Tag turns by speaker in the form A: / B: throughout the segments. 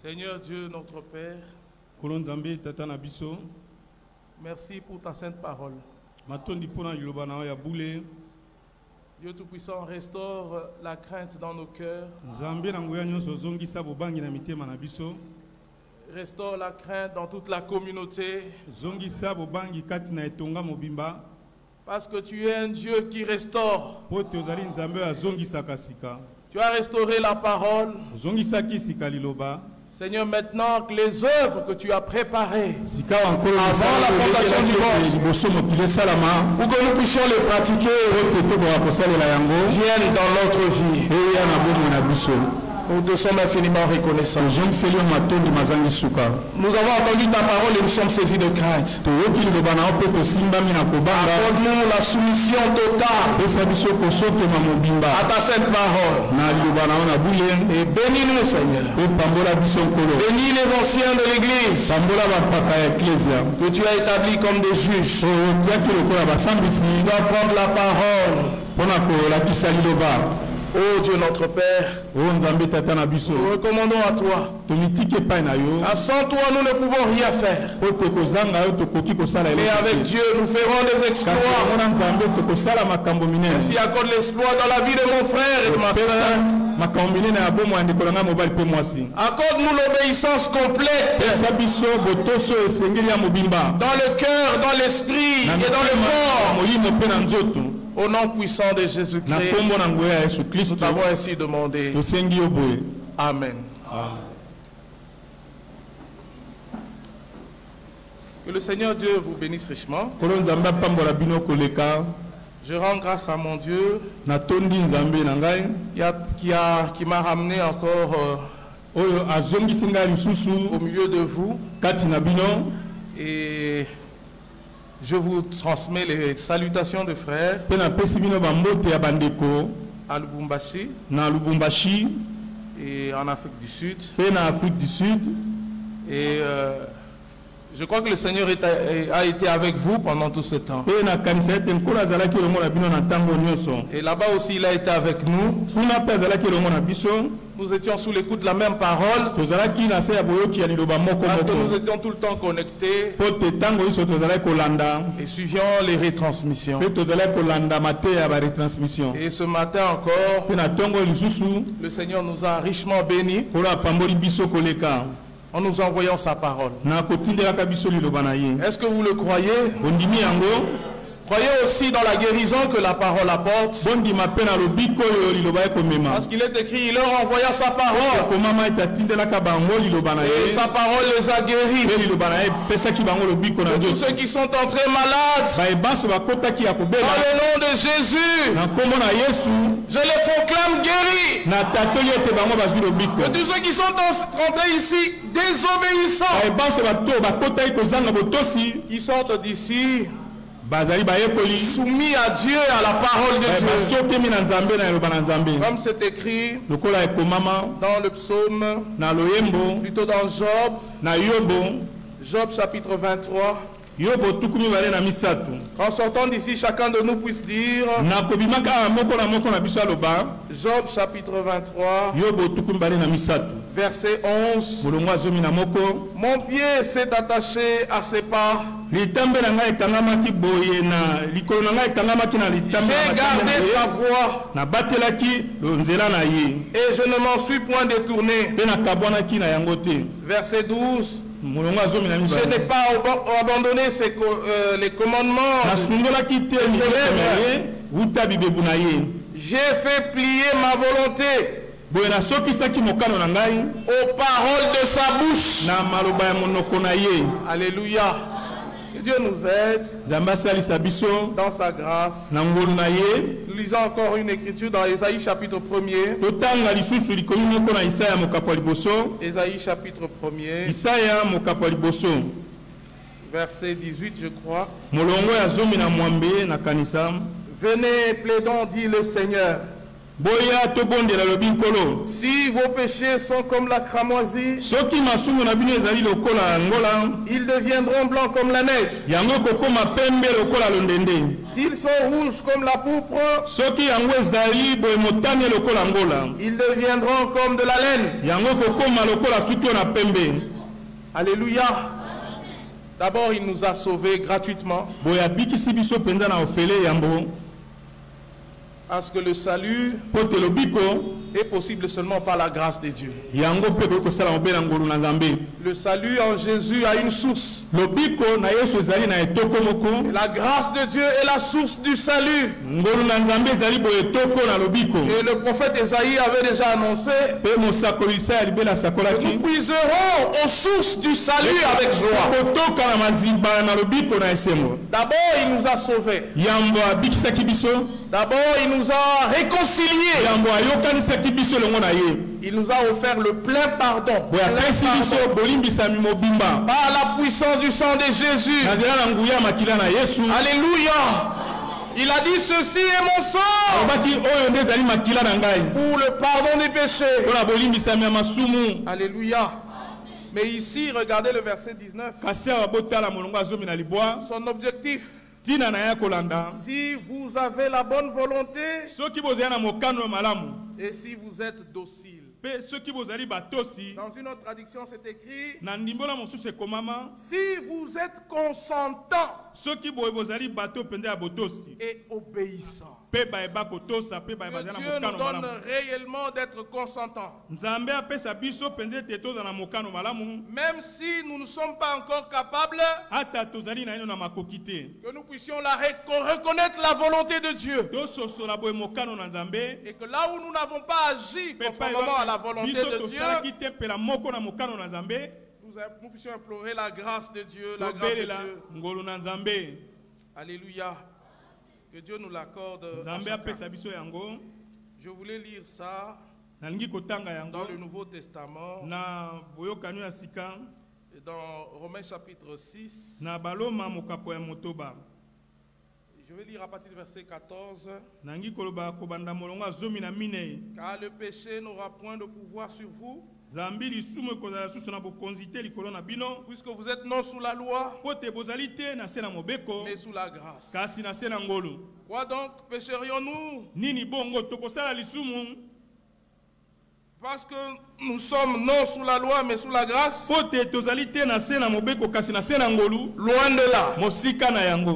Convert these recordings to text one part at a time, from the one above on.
A: Seigneur Dieu, notre Père, merci pour ta sainte parole. Dieu Tout-Puissant, restaure la crainte dans nos cœurs. Restaure la crainte dans toute la communauté. Parce que tu es un Dieu qui restaure. Tu as restauré la parole. Seigneur, maintenant que les œuvres que tu as préparées avant la fondation du monde, pour que nous puissions les pratiquer, viennent dans notre vie. Nous te sommes infiniment reconnaissants. Nous avons entendu ta parole et nous sommes saisis de crainte. Accorde-nous la soumission totale à ta sainte parole. Et bénis-nous, Seigneur. Bénis les anciens de l'Église que tu as établis comme des juges. Ils doivent prendre la parole. Oh Dieu notre Père, nous recommandons à toi. Sans toi, nous ne pouvons rien faire. Mais avec Dieu, nous ferons des exploits. Ainsi, accorde l'exploit dans la vie de mon frère et de ma soeur. Accorde-nous l'obéissance complète dans le cœur, dans l'esprit et dans le corps. Au nom puissant de Jésus-Christ, nous t'avons ainsi demandé. Amen. Que le Seigneur Dieu vous bénisse richement. Je rends grâce à mon Dieu qui m'a ramené encore au milieu de vous. Et je vous transmets les salutations de frères à Lubumbashi et en Afrique du Sud. Et je crois que le Seigneur a été avec vous pendant tout ce temps. Et là-bas aussi, il a été avec nous. Nous étions sous l'écoute de la même parole. Parce que nous étions tout le temps connectés et suivions les retransmissions. Et ce matin encore, le Seigneur nous a richement bénis en nous envoyant sa parole. Est-ce que vous le croyez? Croyez aussi dans la guérison que la parole apporte. Parce qu'il est écrit, il leur envoya sa parole. Et sa parole les a guéris. De tous ceux qui sont entrés malades, dans le nom de Jésus, je les proclame guéris. De tous ceux qui sont entrés ici désobéissants, qui sortent d'ici soumis à Dieu, à la parole de Dieu. Comme c'est écrit dans le psaume, plutôt dans Job chapitre 23. En sortant d'ici, chacun de nous puisse dire Job chapitre 23, verset 11. Mon pied s'est attaché à ses pas. J'ai gardé sa voix et je ne m'en suis point détourné. Verset 12. Je n'ai pas abandonné les commandements. J'ai fait plier ma volonté aux paroles de sa bouche. Alléluia. Que Dieu nous aide dans sa grâce. Nous lisons encore une écriture dans Ésaïe chapitre 1er. Ésaïe chapitre 1er. Verset 18, je crois. Venez, plaidons, dit le Seigneur. Si vos péchés sont comme la cramoisie, ils deviendront blancs comme la neige. S'ils sont rouges comme la pourpre, ils deviendront comme de la laine. Alléluia. D'abord, il nous a sauvés gratuitement. Parce que le salut est possible seulement par la grâce de Dieu. Le salut en Jésus a une source. Et la grâce de Dieu est la source du salut. Et le prophète Esaïe avait déjà annoncé que nous puiserons aux sources du salut avec joie. D'abord, il nous a sauvés. D'abord, il nous a réconciliés. Il nous a offert le plein pardon. Par la puissance du sang de Jésus. Alléluia. Il a dit ceci est mon sang pour le pardon des péchés. Alléluia. Mais ici, regardez le verset 19. Son objectif. Si vous avez la bonne volonté et si vous êtes docile. Dans une autre traduction, c'est écrit si vous êtes consentant et obéissant. Que Dieu nous donne réellement d'être consentants. Même si nous ne sommes pas encore capables, que nous puissions reconnaître la volonté de Dieu. Et que là où nous n'avons pas agi conformément à la volonté de Dieu, nous puissions implorer la grâce de Dieu, la grâce de Dieu. Alléluia. Que Dieu nous l'accorde. Je voulais lire ça dans le Nouveau Testament, dans Romains chapitre 6. Je vais lire à partir du verset 14. Car le péché n'aura point de pouvoir sur vous, puisque vous êtes non sous la loi, mais sous la grâce. Quoi donc pécherions-nous? Parce que nous sommes non sous la loi mais sous la grâce. Loin de là.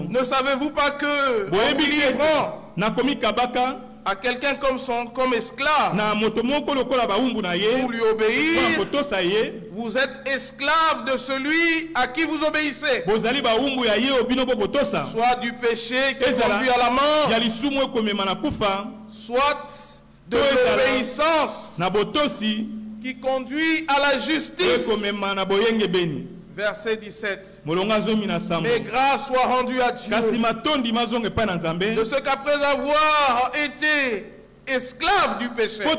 A: Ne savez-vous pas que nous livrons à quelqu'un comme esclave pour lui obéir? Vous êtes esclave de celui à qui vous obéissez, soit du péché qui conduit à la mort, soit de l'obéissance qui conduit à la justice. Verset 17. Mais grâce soit rendue à Dieu de ce qu'après avoir été esclave du péché, vous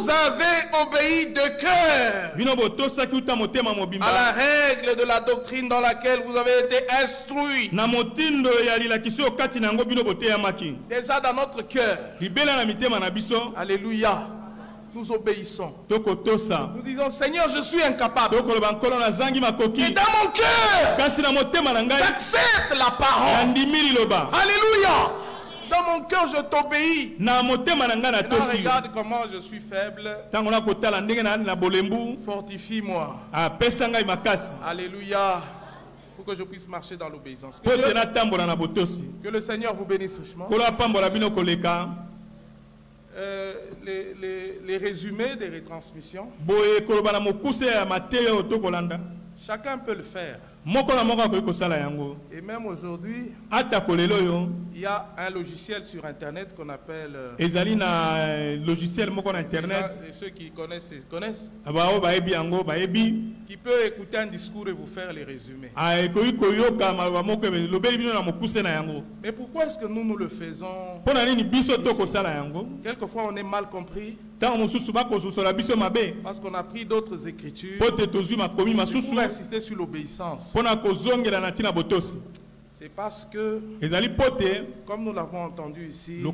A: avez obéi de cœur à la règle de la doctrine dans laquelle vous avez été instruits. Déjà dans notre cœur. Alléluia. Nous obéissons. Nous disons Seigneur, je suis incapable. Et dans mon cœur, j'accepte la parole. Alléluia. Dans mon cœur, je t'obéis. Regarde comment je suis faible. Fortifie-moi. Alléluia. Pour que je puisse marcher dans l'obéissance. Que le Seigneur vous bénisse richement. Les résumés des retransmissions, chacun peut le faire. Et même aujourd'hui, il y a un logiciel sur Internet qu'on appelle... Et ceux qui connaissent, qui peut écouter un discours et vous faire les résumés. Mais pourquoi est-ce que nous le faisons? Quelquefois on est mal compris. Parce qu'on a pris d'autres écritures pour insister sur l'obéissance. C'est parce que, comme nous l'avons entendu ici, nous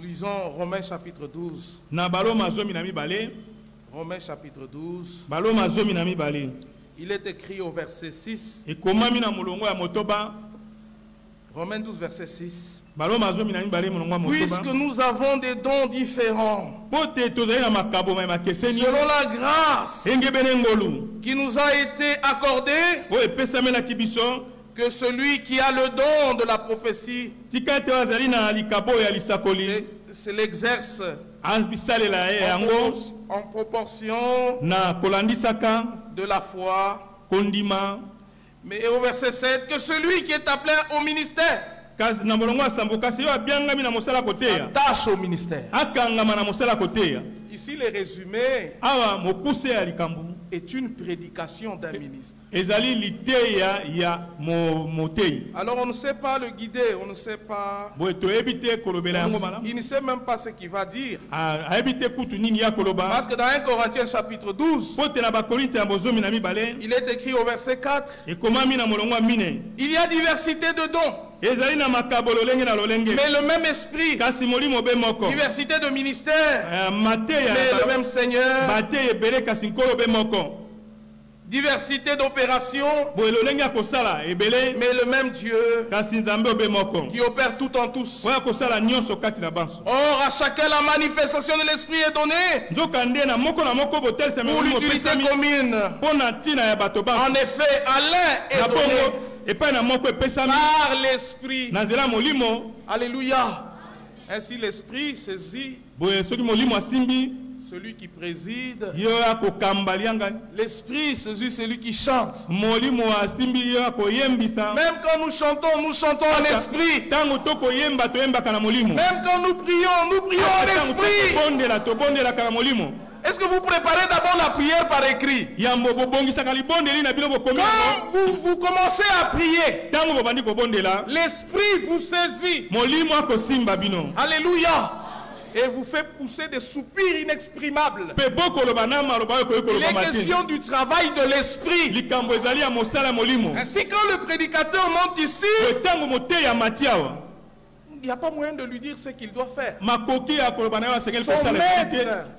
A: lisons Romains chapitre 12. Romains chapitre 12. Il est écrit au verset 6. Romains 12, verset 6. Puisque nous avons des dons différents, selon la grâce qui nous a été accordée, que celui qui a le don de la prophétie se l'exerce en proportion de la foi. Mais au verset 7, que celui qui est appelé au ministère s'attache au ministère. Ici, le résumé est une prédication d'un ministre. Alors on ne sait pas le guider, on ne sait pas. Il ne sait même pas ce qu'il va dire. Parce que dans 1 Corinthiens chapitre 12, il est écrit au verset 4, il y a diversité de dons, mais le même esprit, diversité de ministères, mais le même Seigneur, diversité d'opérations, mais le même Dieu qui opère tout en tous. Or, à chacun la manifestation de l'esprit est donnée pour l'utilité commune. En effet, à l'un est donné par l'esprit. Alléluia. Ainsi l'esprit saisit celui qui préside, l'esprit saisit celui qui chante. Même quand nous chantons en esprit. Même quand nous prions en esprit. Est-ce que vous préparez d'abord la prière par écrit? Quand vous commencez à prier, l'esprit vous saisit. Alléluia. Et vous fait pousser des soupirs inexprimables. Il est question du travail de l'esprit. Ainsi, quand le prédicateur monte ici, il n'y a pas moyen de lui dire ce qu'il doit faire.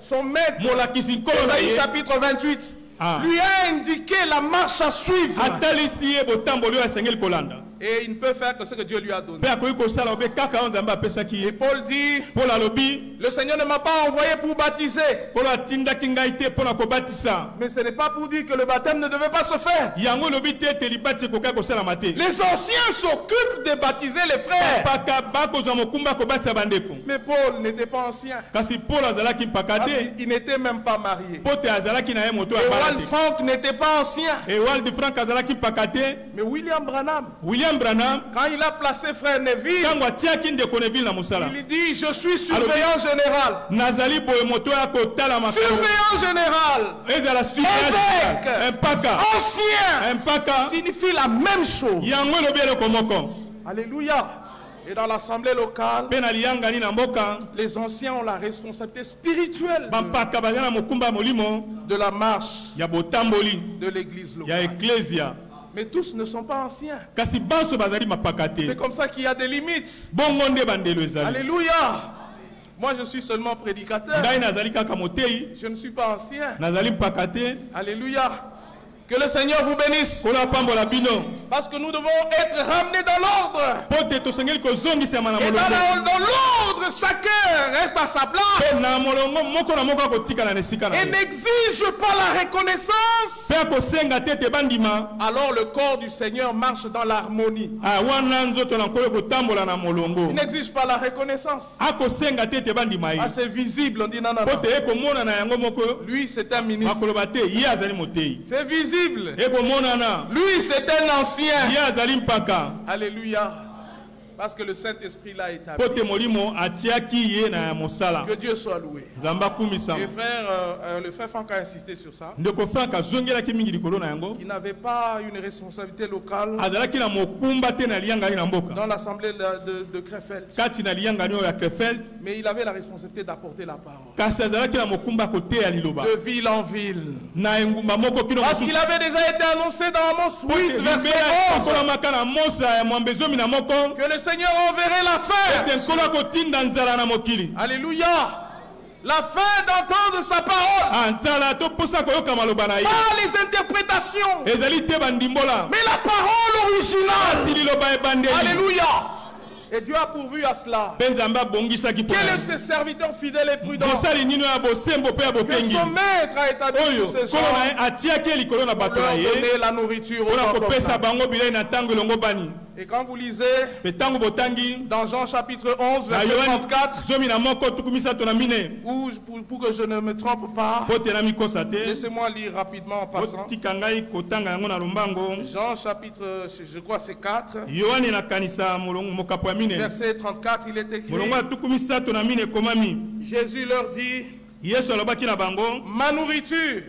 A: Son maître, Ésaïe chapitre 28, lui a indiqué la marche à suivre. Et il ne peut faire que ce que Dieu lui a donné. Et Paul dit, le Seigneur ne m'a pas envoyé pour baptiser. Mais ce n'est pas pour dire que le baptême ne devait pas se faire. Les anciens s'occupent de baptiser les frères. Mais Paul n'était pas ancien. Il n'était même pas marié. Et Franck n'était pas ancien. Mais William Branham, quand il a placé frère Neville, il dit, je suis surveillant général. Surveillant général, évêque, ancien, signifie la même chose. Alléluia. Et dans l'assemblée locale, les anciens ont la responsabilité spirituelle de la marche de l'église locale. Mais tous ne sont pas anciens. C'est comme ça qu'il y a des limites. Alléluia. Moi je suis seulement prédicateur. Je ne suis pas ancien. Alléluia. Que le Seigneur vous bénisse. Parce que nous devons être ramenés dans l'ordre. Et dans l'ordre, chacun reste à sa place. Et n'exige pas la reconnaissance. Alors le corps du Seigneur marche dans l'harmonie. Il n'exige pas la reconnaissance. C'est visible, on dit non. Lui c'est un ministre. C'est visible. Lui c'est un ancien. Alléluia. Parce que le Saint-Esprit l'a établi. Que Dieu soit loué. Et frère, le frère Franck a insisté sur ça. Il n'avait pas une responsabilité locale dans l'assemblée de Krefeld. Mais il avait la responsabilité d'apporter la parole. De ville en ville. Parce qu'il avait déjà été annoncé dans Amos 8, verset 11. Que le Seigneur enverrait la faim. Alléluia. La faim d'entendre sa parole. Pas les interprétations. Mais la parole originale. Alléluia. Et Dieu a pourvu à cela. Quel est ce serviteur fidèle et prudent? Que son maître a établi sur ses gens pour leur donner la nourriture. Et quand vous lisez dans Jean chapitre 11 verset 34, pour que je ne me trompe pas, laissez-moi lire rapidement en passant. Jean chapitre, je crois c'est 4, verset 34, il est écrit, Jésus leur dit, ma nourriture,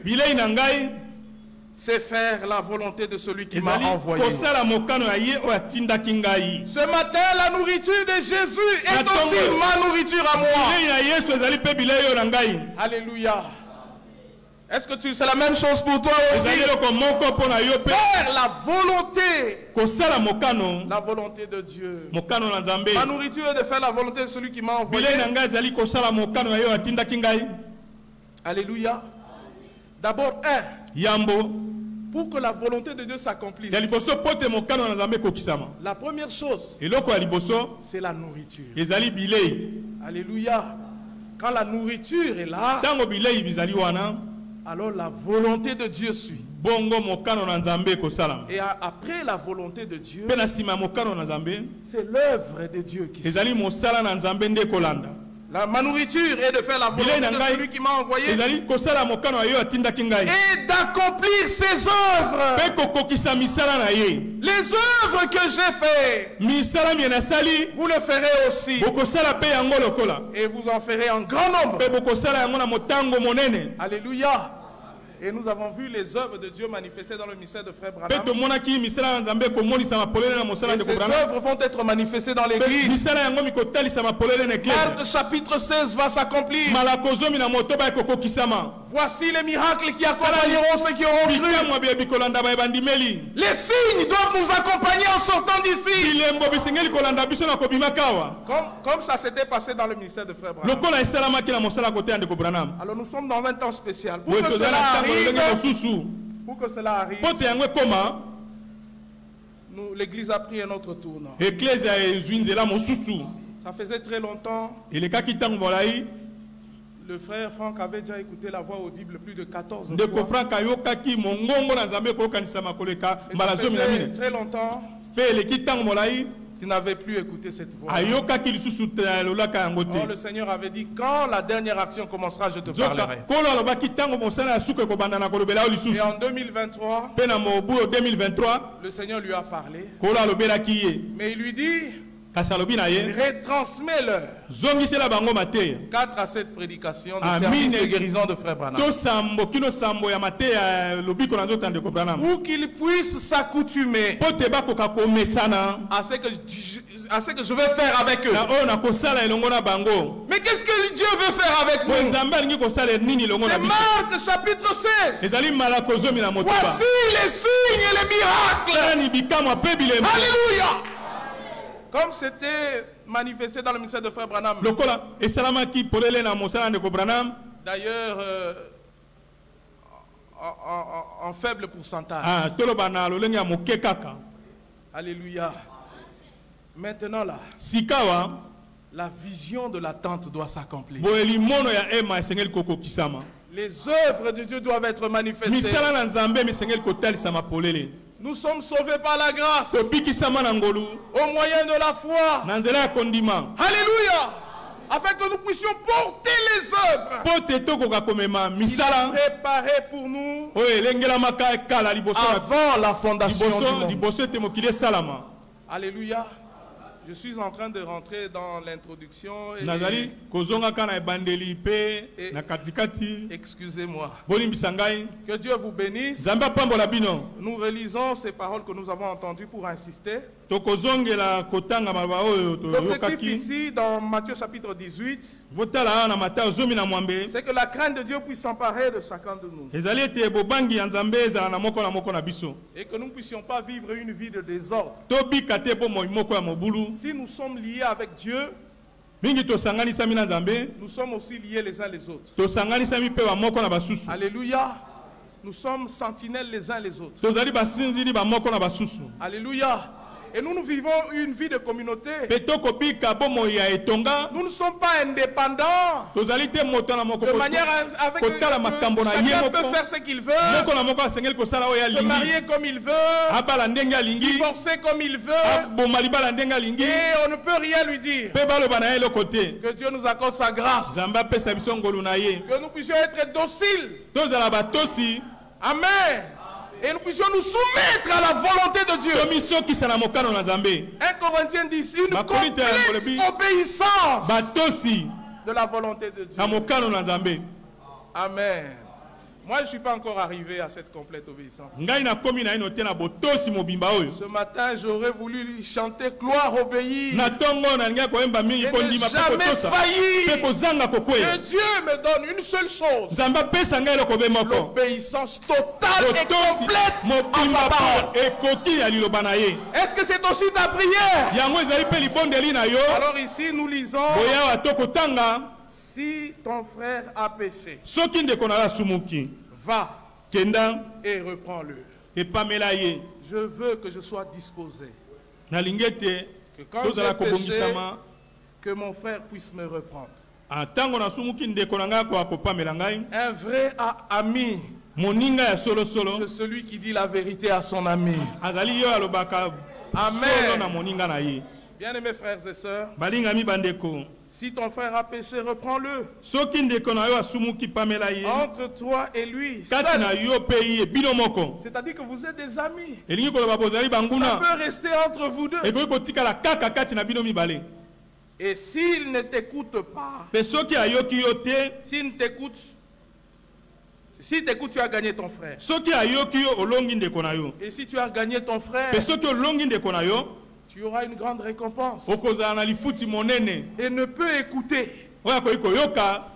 A: c'est faire la volonté de celui qui m'a envoyé. Ce matin, la nourriture de Jésus est aussi ma nourriture à moi. Alléluia. Est-ce que c'est la même chose pour toi aussi? Faire la volonté de Dieu. Ma nourriture est de faire la volonté de celui qui m'a envoyé. Alléluia. D'abord, pour que la volonté de Dieu s'accomplisse, la première chose, c'est la nourriture. Alléluia. Quand la nourriture est là, alors la volonté de Dieu suit. Et après la volonté de Dieu, c'est l'œuvre de Dieu qui suit. Ma nourriture est de faire la volonté de celui qui m'a envoyé et d'accomplir ses œuvres. Les œuvres que j'ai faites, vous le ferez aussi. Et vous en ferez en grand nombre. Alléluia. Et nous avons vu les œuvres de Dieu manifestées dans le mystère de Frère Branham. Et ces œuvres vont être manifestées dans l'église. Marc chapitre 16 va s'accomplir. Voici les miracles qui accompagneront ceux qui auront cru. Les signes doivent nous accompagner en sortant d'ici. Comme ça s'était passé dans le ministère de Frère Branham. Alors nous sommes dans un temps spécial. Pour que cela arrive, l'église a pris un autre tournant. Ça faisait très longtemps. Le frère Franck avait déjà écouté la voix audible plus de 14 fois. Ça faisait très longtemps qu'il n'avait plus écouté cette voix. Or, le Seigneur avait dit, quand la dernière action commencera, je te parlerai. Et en 2023, le Seigneur lui a parlé. Mais il lui dit, retransmets-leur 4 à 7 prédications de service de guérison de Frère Branham. Pour qu'ils puissent s'accoutumer à ce que je vais faire avec eux. Mais qu'est-ce que Dieu veut faire avec nous? C'est Marc chapitre 16. Voici les signes et les miracles. Alléluia. Comme c'était manifesté dans le ministère de Frère Branham. D'ailleurs, en faible pourcentage. Alléluia. Maintenant là, la vision de la tente doit s'accomplir. Les œuvres de Dieu doivent être manifestées. Nous sommes sauvés par la grâce au moyen de la foi. Alléluia. Afin que nous puissions porter les œuvres. Il a préparé pour nous avant la fondation du monde. Alléluia. Je suis en train de rentrer dans l'introduction. Excusez-moi. Que Dieu vous bénisse. Nous relisons ces paroles que nous avons entendues pour insister. L'objectif ici, dans Matthieu chapitre 18, c'est que la crainte de Dieu puisse s'emparer de chacun de nous. Et que nous ne puissions pas vivre une vie de désordre. Si nous sommes liés avec Dieu, nous sommes aussi liés les uns les autres. Alléluia. Nous sommes sentinelles les uns les autres. Alléluia. Et nous vivons une vie de communauté. Nous ne sommes pas indépendants. De manière avec chacun peut faire ce qu'il veut. Se marier comme il veut. Divorcer comme il veut. Et on ne peut rien lui dire. Que Dieu nous accorde sa grâce. Que nous puissions être dociles. Amen. Et nous puissions nous soumettre à la volonté de Dieu. 1 Corinthiens dit une complète obéissance de la volonté de Dieu. Amen. Moi, je ne suis pas encore arrivé à cette complète obéissance. Ce matin, j'aurais voulu chanter gloire obéir. Et ne jamais faillir. Que Dieu me donne une seule chose. L'obéissance totale et complète à sa parole. Est-ce que c'est aussi ta prière? Alors ici, nous lisons. Si ton frère a péché, va et reprends-le. Je veux que je sois disposé. Que quand j'ai péché, que mon frère puisse me reprendre. Un vrai ami, c'est celui qui dit la vérité à son ami. Amen. Bien-aimés frères et sœurs, si ton frère a péché, reprends-le. Entre toi et lui. C'est-à-dire que vous êtes des amis. Ça peut rester entre vous deux. Et s'il ne t'écoute pas, s'il t'écoute, tu as gagné ton frère. Et si tu as gagné ton frère, tu auras une grande récompense. Et ne peut écouter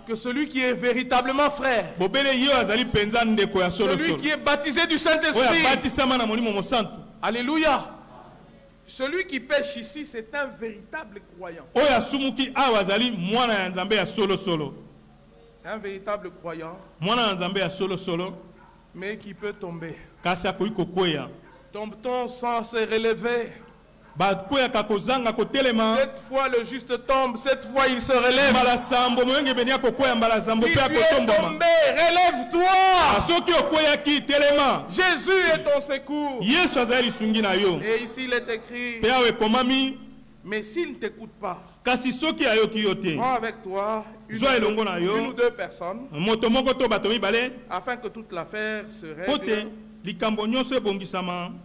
A: que celui qui est véritablement frère. Celui qui est baptisé du Saint-Esprit. Alléluia. Celui qui pêche ici, c'est un véritable croyant. Un véritable croyant. Mais qui peut tomber. Tombe-t-on sans se relever? Cette fois le juste tombe, cette fois il se relève. Si tu es tombé, relève-toi. Jésus est ton secours. Et ici il est écrit, mais s'il ne t'écoute pas, prends avec toi une ou deux personnes, afin que toute l'affaire se règle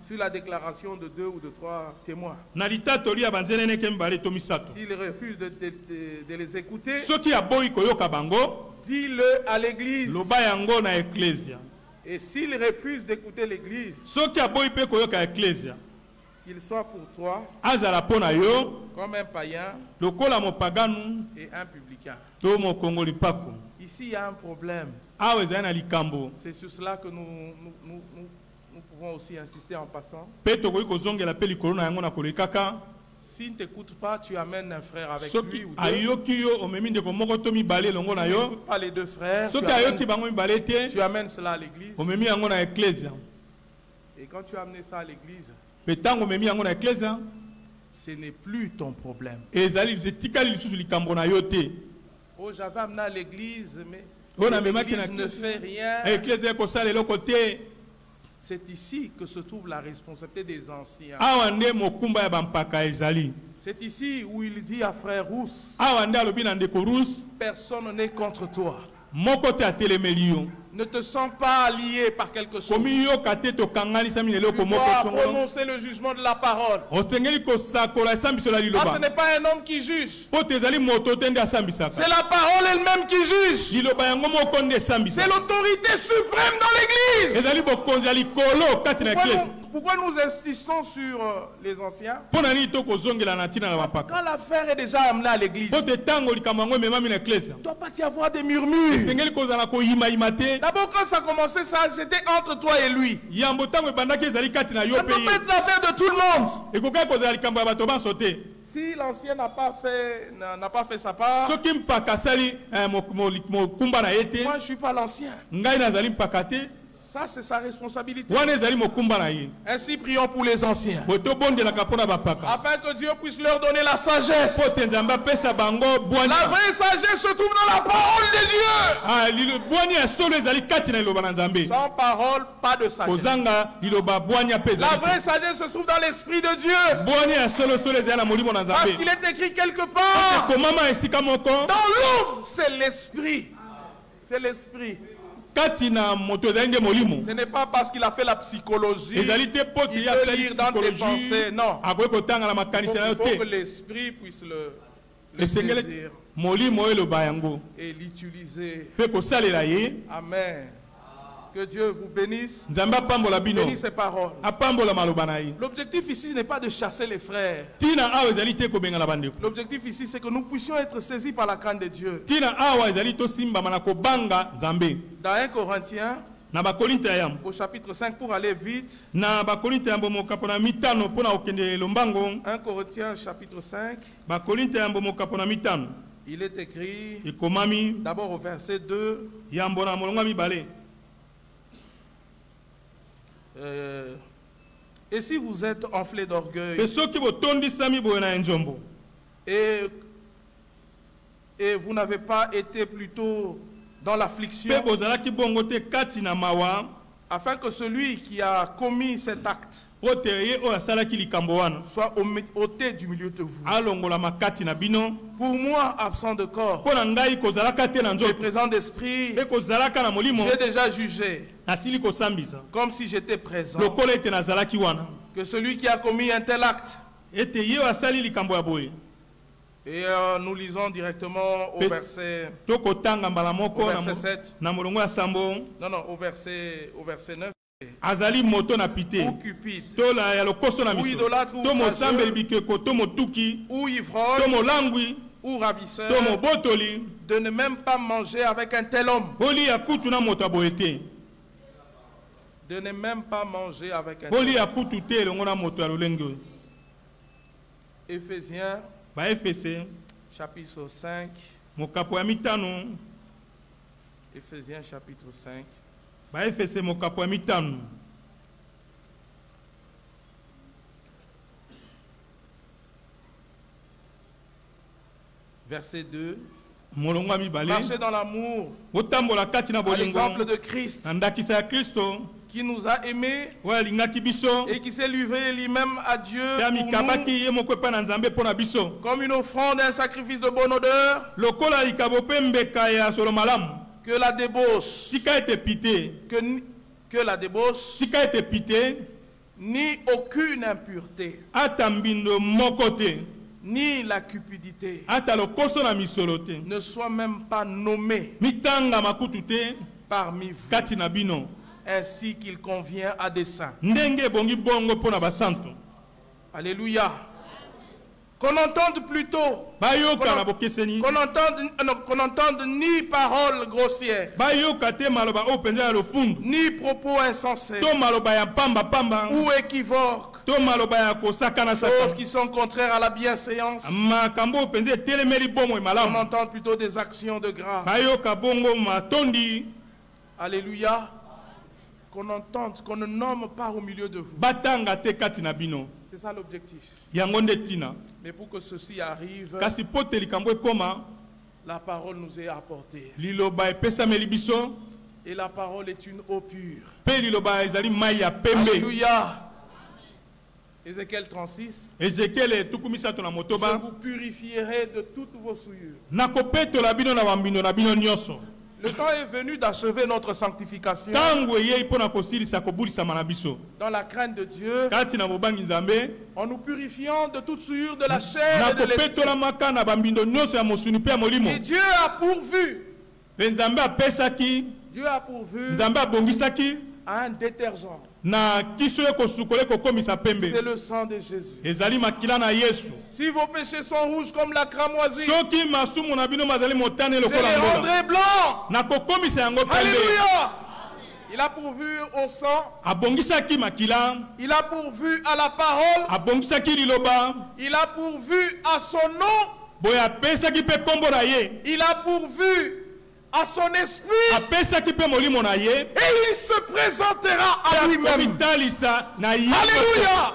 A: sur la déclaration de 2 ou de 3 témoins. S'il refuse de les écouter, dis-le à l'église. Et s'il refuse d'écouter l'église, qu'il soit pour toi comme un païen et un publicain. Ici, il y a un problème. C'est sur cela que nous pouvons aussi insister en passant. S'il ne t'écoute pas, tu amènes un frère avec lui ou deux. Si tu n'écoutes pas les deux frères, tu amènes cela à l'église. Et quand tu as amené ça à l'église, ce n'est plus ton problème. Oh, j'avais amené à l'église, mais l'église ne fait rien. C'est ici que se trouve la responsabilité des anciens. C'est ici où il dit à frère Rousse, personne n'est contre toi. Ne te sens pas lié par quelque chose. Tu dois prononcer le jugement de la parole. Ah, ce n'est pas un homme qui juge. C'est la parole elle-même qui juge. C'est l'autorité suprême dans l'église. Pourquoi nous insistons sur les anciens? Parce que quand l'affaire est déjà amenée à l'église, il ne doit pas y avoir des murmures. D'abord, quand ça commençait, c'était entre toi et lui. Ça ne peut pas être l'affaire de tout le monde. Si l'ancien n'a pas fait sa part, moi je ne suis pas l'ancien. Ça, c'est sa responsabilité. Ainsi, prions pour les anciens. Afin que Dieu puisse leur donner la sagesse. La vraie sagesse se trouve dans la parole de Dieu. Sans parole, pas de sagesse. La vraie sagesse se trouve dans l'Esprit de Dieu. Parce qu'il est écrit quelque part. Dans l'homme, c'est l'Esprit. C'est l'Esprit. Ce n'est pas parce qu'il a fait la psychologie, il peut lire dans tes pensées, non. Il faut que l'esprit puisse le saisir et l'utiliser. Amen. Que Dieu vous bénisse. Bénisse ses paroles. L'objectif ici n'est pas de chasser les frères. L'objectif ici, c'est que nous puissions être saisis par la crainte de Dieu. Dans 1 Corinthiens, au chapitre 5, pour aller vite. 1 Corinthiens, chapitre 5. Il est écrit, d'abord au verset 2. Et si vous êtes enflé d'orgueil et vous n'avez pas été plutôt dans l'affliction, afin que celui qui a commis cet acte soit ôté du milieu de vous. Pour moi, absent de corps et présent d'esprit, j'ai déjà jugé comme si j'étais présent que celui qui a commis un tel acte. Et nous lisons directement au verset 7. Non, au verset 9. Ou cupide, ou idolâtre, ou ou ivrogne, ou ravisseur, de ne même pas manger avec un tel homme. De ne même pas manger avec un tel homme. Éphésiens, chapitre 5. Éphésiens chapitre 5. Verset 2. Marchez dans l'amour, à l'exemple de Christ, qui nous a aimés et qui s'est livré lui-même à Dieu pour nous, comme une offrande, un sacrifice de bonne odeur. Que la débauche, que la débauche, ni aucune impureté, ni la cupidité ne soit même pas nommé parmi vous, ainsi qu'il convient à des saints. Alléluia. Qu'on entende plutôt, qu'on entende ni paroles grossières, ni propos insensés, ou équivoques, choses qui sont contraires à la bienséance. On entend plutôt des actions de grâce. Alléluia. Qu'on entende, qu'on ne nomme pas au milieu de vous. C'est ça l'objectif. Mais pour que ceci arrive, la parole nous est apportée. Et la parole est une eau pure. Alléluia. Ézéchiel 36. Je vous purifierai de toutes vos souillures. Le temps est venu d'achever notre sanctification dans la crainte de Dieu, en nous purifiant de toute souillure de la chair et de l'esprit. Et Dieu a pourvu à un détergent. C'est le sang de Jésus. Si vos péchés sont rouges comme la cramoisie, je les rendrai blancs. Alléluia. Il a pourvu au sang. Il a pourvu à la parole. Il a pourvu à son nom. Il a pourvu à son esprit, et il se présentera à lui-même. Alléluia.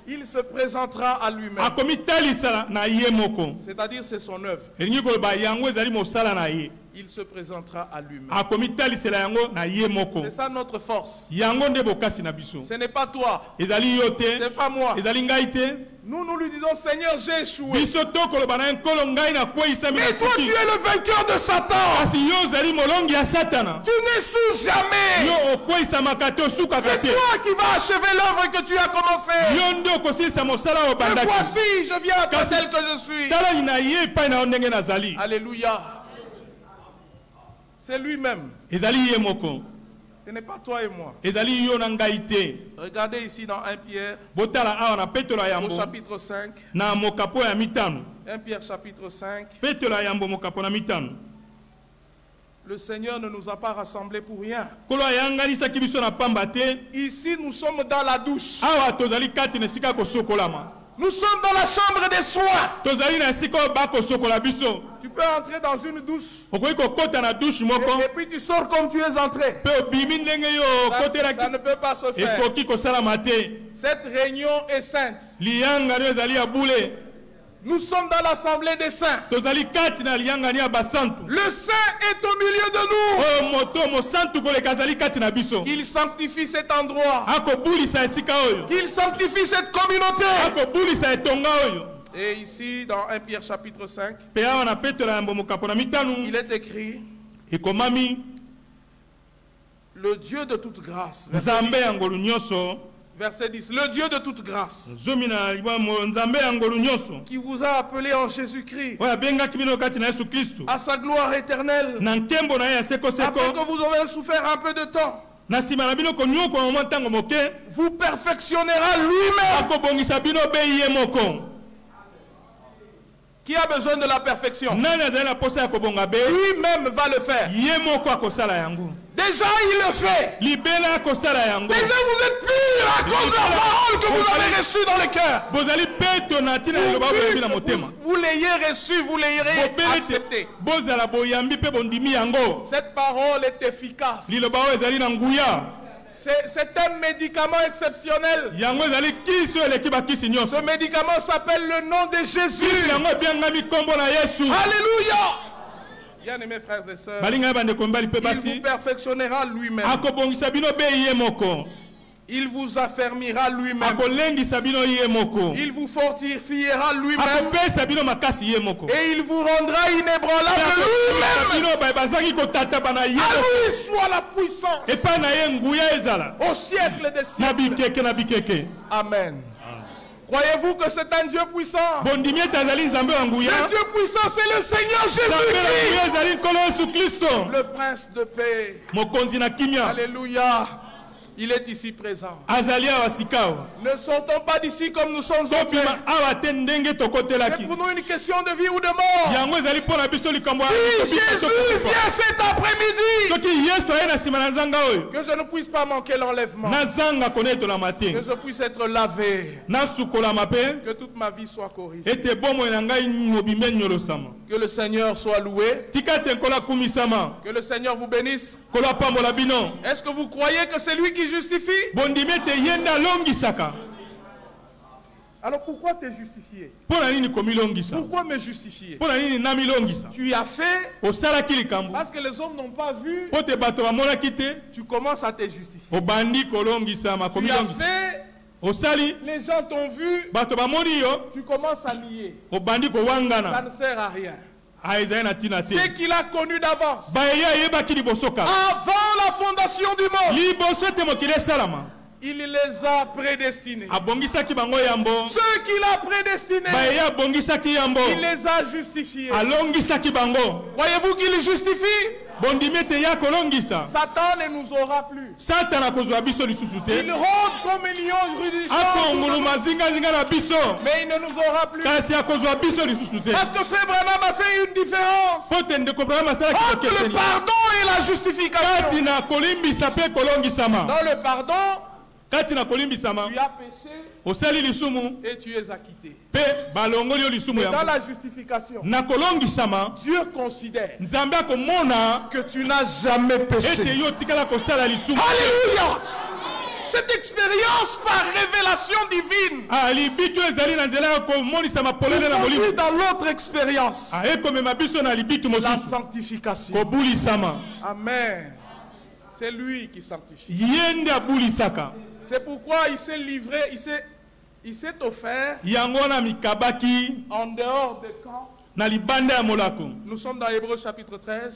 A: Il se présentera à lui-même. C'est-à-dire c'est son œuvre. Il se présentera à lui-même. C'est ça notre force. Ce n'est pas toi. C'est pas moi. Nous lui disons, Seigneur, j'ai échoué. Mais toi, tu es le vainqueur de Satan. Tu n'échoues jamais. C'est toi qui vas achever l'œuvre que tu as commencée. Et voici, je viens à toi tel que je suis. Alléluia. C'est lui-même. Ce n'est pas toi et moi. Regardez ici dans 1 Pierre au chapitre 5. 1 Pierre chapitre 5. Le Seigneur ne nous a pas rassemblés pour rien. Ici nous sommes dans la douche. Nous sommes dans la chambre des soins. Tu peux entrer dans une douche. Et puis tu sors comme tu es entré. Ça ne peut pas se faire. Cette réunion est sainte. Nous sommes dans l'assemblée des saints. Le saint est au milieu de nous. Qu'il sanctifie cet endroit. Qu'il sanctifie cette communauté. Et ici, dans 1 Pierre chapitre 5, il est écrit, le Dieu de toute grâce. Verset 10. Le Dieu de toute grâce, qui vous a appelé en Jésus-Christ à sa gloire éternelle, après que vous aurez souffert un peu de temps, vous perfectionnera lui-même. Qui a besoin de la perfection? Lui-même va le faire. Déjà il le fait. Déjà vous êtes purs à cause de la parole que vous avez reçue dans le cœur. Vous l'ayez reçue, vous l'ayez acceptée. Cette parole est efficace. C'est un médicament exceptionnel. Ce médicament s'appelle le nom de Jésus. Alléluia. Bien-aimés frères et sœurs, il vous perfectionnera lui-même. Il vous affermira lui-même. Il vous fortifiera lui-même. Et il vous rendra inébranlable lui-même. À lui soit la puissance au siècle des siècles. Amen. Croyez-vous que c'est un Dieu puissant? Le Dieu puissant, c'est le Seigneur Jésus-Christ, le Prince de paix. Alléluia. Il est ici présent. Ne sortons pas d'ici comme nous sommes entrés. C'est pour nous une question de vie ou de mort. Si Jésus vient cet après-midi, que je ne puisse pas manquer l'enlèvement, que je puisse être lavé, que toute ma vie soit corrigée, que le Seigneur soit loué, que le Seigneur vous bénisse. Est-ce que vous croyez que c'est lui qui justifie? Alors pourquoi t'es justifié? Pourquoi me justifier? Tu as fait parce que les hommes n'ont pas vu. Tu commences à te justifier. Tu as fait, les gens t'ont vu. Tu commences à nier. Ça ne sert à rien. C'est qu'il a connu d'avance. Avant la fondation du monde. Il les a prédestinés. Ceux qu'il a prédestinés, il les a justifiés. Croyez-vous qu'il justifie? Satan ne nous aura plus. Il rôde comme un lion rugisant, mais il ne nous aura plus. Parce que Frère Branham a fait une différence entre le pardon et la justification. Dans le pardon, tu as péché et tu es acquitté. Mais dans la justification, Dieu considère que tu n'as jamais péché. Alléluia! Cette expérience par révélation divine conduit dans l'autre expérience, la sanctification. Amen. C'est lui qui sanctifie. C'est pourquoi il s'est livré, il s'est offert en dehors des camps. Nous sommes dans Hébreux chapitre 13.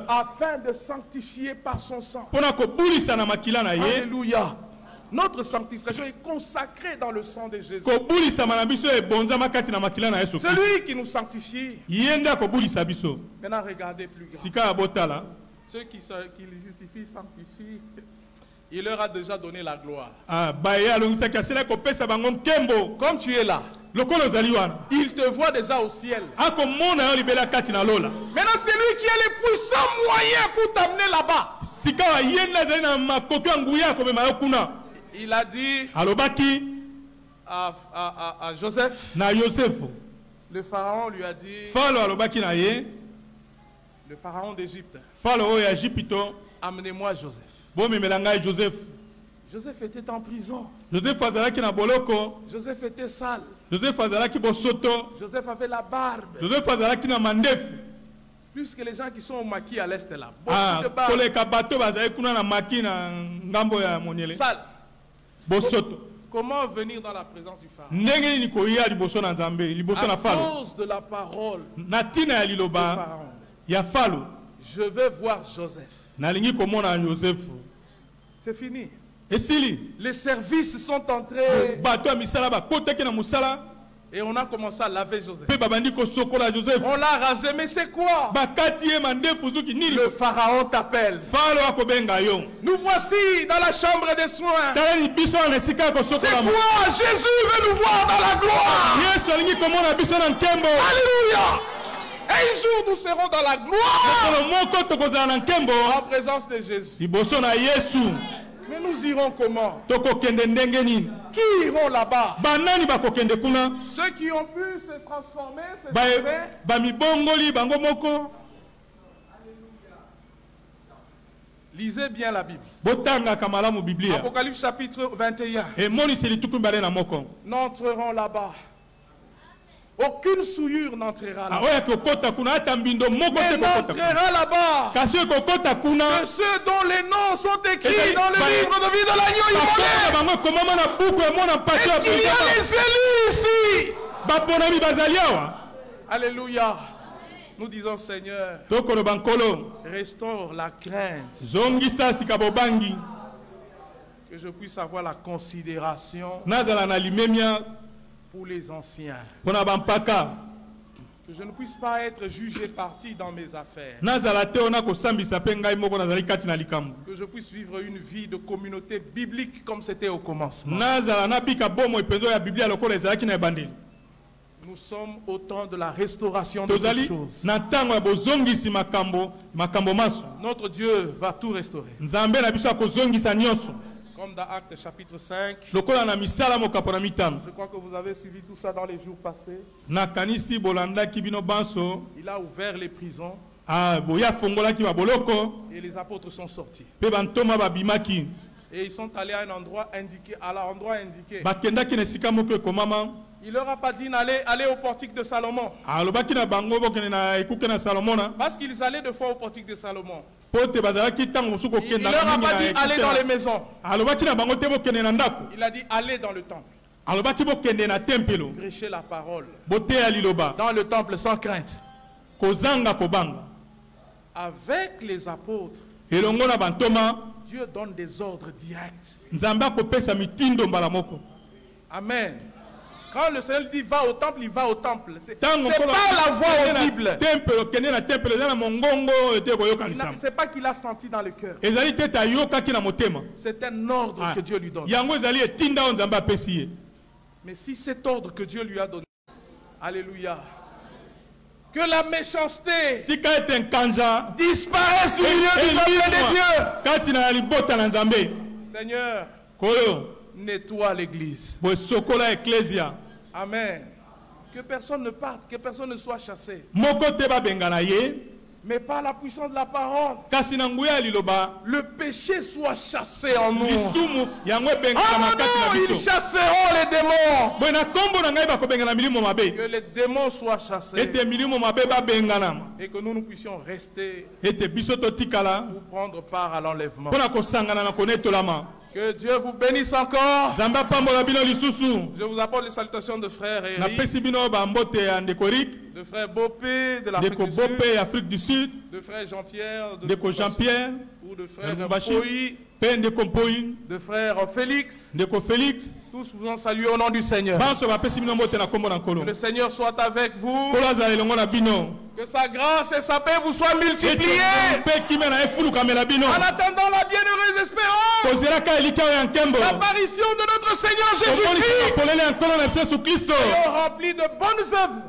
A: Afin de sanctifier par son sang. Alléluia. Notre sanctification est consacrée dans le sang de Jésus. C'est lui qui nous sanctifie. Maintenant regardez plus grand. Ceux qui justifient, sanctifient. Il leur a déjà donné la gloire. Comme tu es là, il te voit déjà au ciel. Maintenant, c'est lui qui a les puissants moyens pour t'amener là-bas. Il a dit à Joseph, le pharaon lui a dit, le pharaon d'Égypte, amenez-moi Joseph. Joseph était en prison. Joseph était sale. Joseph avait la barbe. Plus que les gens qui sont au maquis à l'est là. Sale. Comment venir dans la présence du pharaon? À cause de la parole du pharaon. Je veux voir Joseph. C'est fini. Les services sont entrés. Et on a commencé à laver Joseph. On l'a rasé, mais c'est quoi? Le pharaon t'appelle. Nous voici dans la chambre des soins. C'est quoi? Jésus veut nous voir dans la gloire. Alléluia. Et un jour nous serons dans la gloire en présence de Jésus. Mais nous irons comment? Qui iront là-bas? Ceux qui ont pu se transformer, se changer. Lisez bien la Bible. Apocalypse chapitre 21. N'entreront là-bas. Aucune souillure n'entrera là-bas. Mais n'entrera là-bas que ceux dont les noms sont écrits dans le livre de vie de l'agneau immolé. Et qu'il y a les élus ici. Alléluia. Nous disons, Seigneur, restaure la crainte. Que je puisse avoir la considération pour les anciens. Que je ne puisse pas être jugé parti dans mes affaires. Que je puisse vivre une vie de communauté biblique comme c'était au commencement. Nous sommes au temps de la restauration de toutes choses. Notre Dieu va tout restaurer. Comme dans Actes chapitre 5. Je crois que vous avez suivi tout ça dans les jours passés. Il a ouvert les prisons. Et les apôtres sont sortis. Et ils sont allés à un endroit indiqué. Il leur a pas dit d'aller au portique de Salomon. Parce qu'ils allaient deux fois au portique de Salomon. Il leur a pas dit aller dans les maisons. Il a dit aller dans le temple. Prêcher la parole. Dans le temple sans crainte. Avec les apôtres. Dieu donne des ordres directs. Amen. Quand le Seigneur dit va au temple, il va au temple. C'est pas la voix audible. C'est pas qu'il a senti dans le cœur. C'est un ordre que Dieu lui donne. Mais si cet ordre que Dieu lui a donné, alléluia, que la méchanceté disparaisse du milieu du peuple de Dieu. Seigneur, nettoie l'église. Amen. Que personne ne parte, que personne ne soit chassé. Mais par la puissance de la parole, le péché soit chassé en nous. Ils chasseront les démons. Que les démons soient chassés. Et que nous puissions rester pour prendre part à l'enlèvement. Que Dieu vous bénisse encore. Je vous apporte les salutations de frère Eric, de frère Bopé de l'Afrique du Sud, de frère Jean-Pierre ou de frère Mpoyi, de frère Félix. Tous vous ont salué au nom du Seigneur. Que le Seigneur soit avec vous. Que sa grâce et sa paix vous soient multipliées. En attendant la bienheureuse espérance, l'apparition de notre Seigneur Jésus-Christ, rempli de bonnes œuvres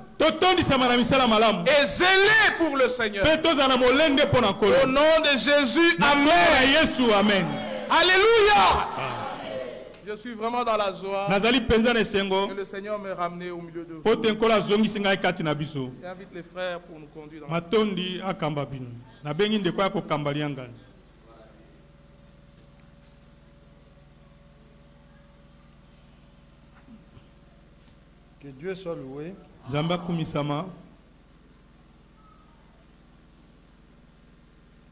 A: et zélé pour le Seigneur. Au nom de Jésus, amen. Alléluia. Je suis vraiment dans la joie que le Seigneur m'ait ramené au milieu de vous. J'invite les frères pour nous conduire dans
B: Que Dieu soit loué.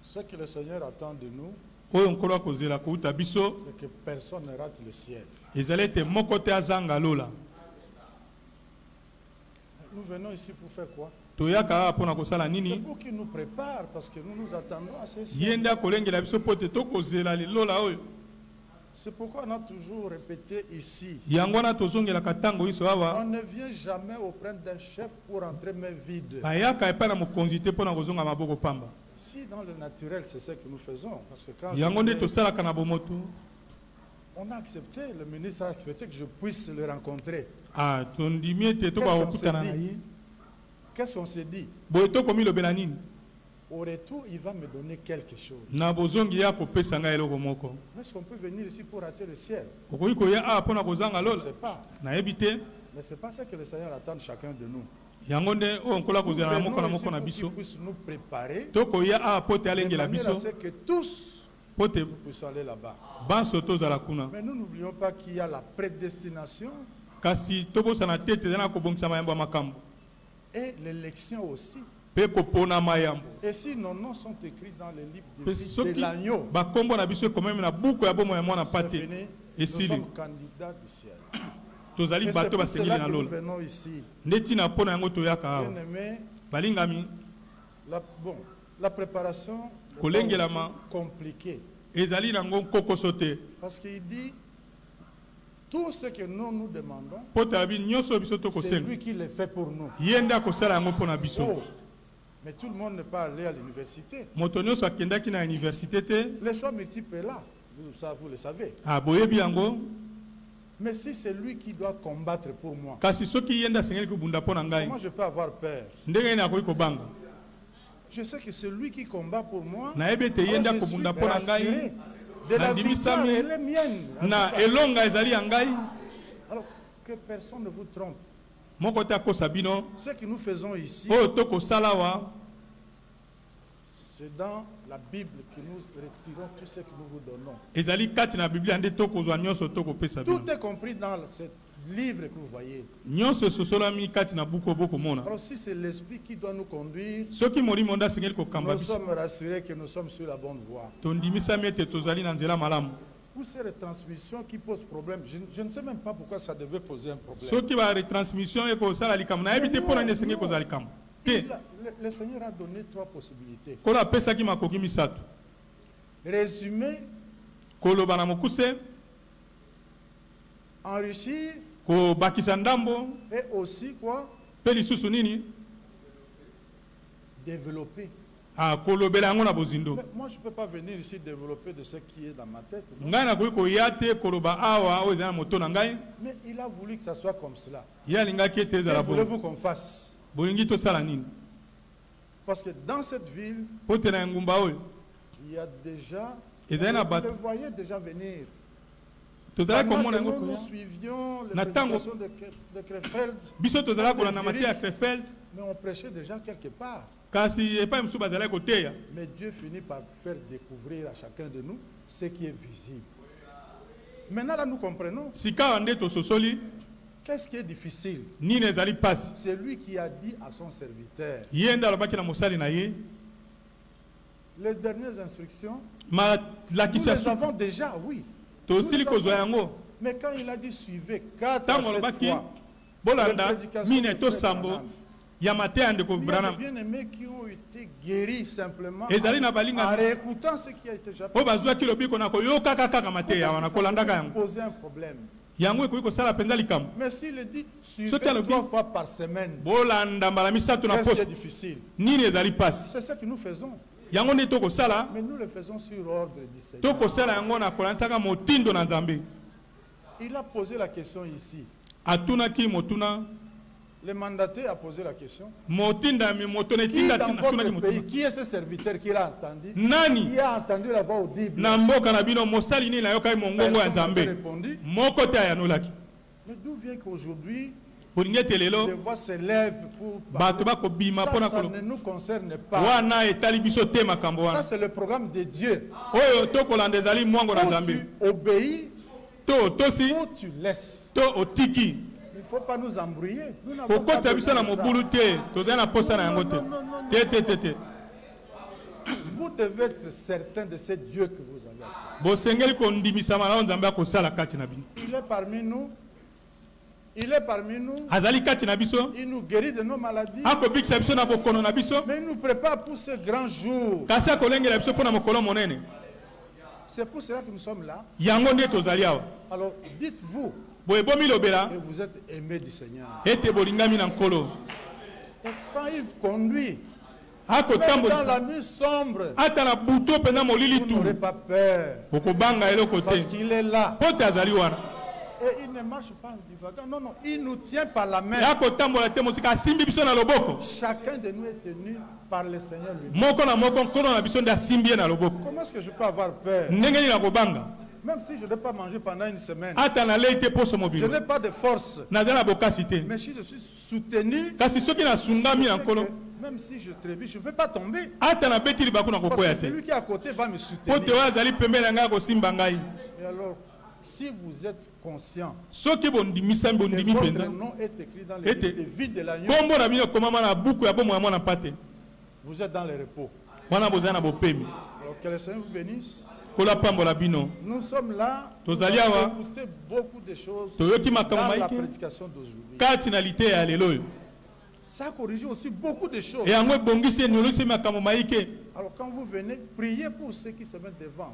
B: Ce que le Seigneur attend de nous, c'est que personne ne rate le ciel. Nous venons ici pour faire quoi? C'est pour qu'il nous prépare, parce que nous nous attendons à ce ciel. C'est pourquoi on a toujours répété ici. On ne vient jamais auprès d'un chef pour entrer main vide. Si dans le naturel, c'est ce que nous faisons, parce que quand on a accepté, le ministre a accepté que je puisse le rencontrer. Qu'est-ce qu'on s'est dit? Au retour, il va me donner quelque chose. Est-ce qu'on peut venir ici pour rater le ciel? Je ne sais pas. Mais ce n'est pas ça que le Seigneur attend de chacun de nous. Nous venons ici pour qu'il puisse nous préparer de manière à ce que tous nous puissions aller là-bas. Mais nous n'oublions pas qu'il y a la prédestination et l'élection aussi. Et si nos noms sont écrits dans les livres de vie de l'agneau, c'est fini, nous sommes candidats du ciel. Et c'est pour cela que nous venons ici. Bien-aimés, la préparation est aussi compliquée. Parce qu'il dit, tout ce que nous demandons, c'est lui qui le fait pour nous. Oh. Mais tout le monde n'est pas allé à l'université. Les choix multiples est là. Vous le savez. Mais si c'est lui qui doit combattre pour moi, comment je peux avoir peur? Je sais que c'est lui qui combat pour moi. Alors je suis rassuré de la victoire, elle est mienne. Alors que personne ne vous trompe. Ce que nous faisons ici, c'est dans la Bible que nous retirons tout ce que nous vous donnons. Tout est compris dans ce livre que vous voyez. Alors si c'est l'Esprit qui doit nous conduire, nous sommes rassurés que nous sommes sur la bonne voie.
A: Ou ces retransmissions qui posent problème. Je ne sais même pas pourquoi ça devait poser un problème.
B: Ce qui va retransmission et que ça la likam na éviter pour un sengi ko za likam.
A: Le Seigneur a donné 3 possibilités.
B: Ko la pesa ki makoki misatu.
A: Résumer,
B: koloba na mokuse,
A: enrichir,
B: ko bakisa ndambo,
A: et aussi quoi?
B: Pe lisusu nini?
A: Développer.
B: Ah, kolobela yango na bozindo.
A: Mais moi je peux pas venir ici développer de ce qui est dans ma tête.
B: Ngai na ko yate koloba awa o ezana moto na ngai.
A: Mais il a voulu que ça soit comme cela.
B: Ya linga ki ete za la bo.
A: Voulez-vous qu'on fasse?
B: Bolingi to sala nini?
A: Parce que dans cette ville,
B: pote na ngumba oyo,
A: il y a déjà,
B: vous
A: le voyez déjà venir.
B: Nous
A: suivions les prédications de Krefeld. Mais on prêchait déjà quelque part. Mais Dieu finit par faire découvrir à chacun de nous ce qui est visible. Maintenant, là, nous comprenons. Qu'est-ce qui est difficile? C'est lui qui a dit à son serviteur. Les dernières instructions, nous les avons déjà, oui. Mais quand il a dit suivez 4 à 7 fois, il y a des bien-aimés qui ont été guéris simplement en réécoutant ce qui a été déjà fait. Poser un problème. Mais s'il dit suivez 3 fois par semaine, qu'est-ce qui est difficile? C'est ce que nous faisons. Mais nous le faisons sur ordre du Seigneur. Il a posé la question ici. Le mandataire a posé la question. Qui dans votre pays, qui est ce serviteur qui l'a entendu? Qui a entendu la voix audible? Mais d'où vient qu'aujourd'hui les voix s'élèvent pour ça ne nous concerne pas. Ça c'est le programme de Dieu. Ou tu obéis, ou tu laisses. Il ne faut pas nous embrouiller. Vous devez être certain de ce Dieu que vous avez accepté. Il est parmi nous. Il est parmi nous. Il nous guérit de nos maladies. Mais il nous prépare pour ce grand jour. C'est pour cela que nous sommes là. Alors dites-vous que vous êtes aimé du Seigneur. Et quand il conduit, même dans la nuit sombre, vous n'aurez pas peur. Parce qu'il est là. Et il ne marche pas en divagant. Non, non, il nous tient par la main. Chacun de nous est tenu par le Seigneur lui-même. Comment est-ce que je peux avoir peur? Même si je ne vais pas manger pendant une semaine, je n'ai pas de force. Mais si je suis soutenu, même si je trébuche, je ne peux pas tomber. Parce que celui qui est à côté va me soutenir. Et alors, si vous êtes conscient que votre nom est écrit dans les livres de vie de l'agneau, vous êtes dans le repos. Alors que le Seigneur vous bénisse. Nous sommes là pour écouter beaucoup de choses dans la prédication d'aujourd'hui. Ça a corrigé aussi beaucoup de choses. Alors quand vous venez, priez pour ceux qui se mettent devant.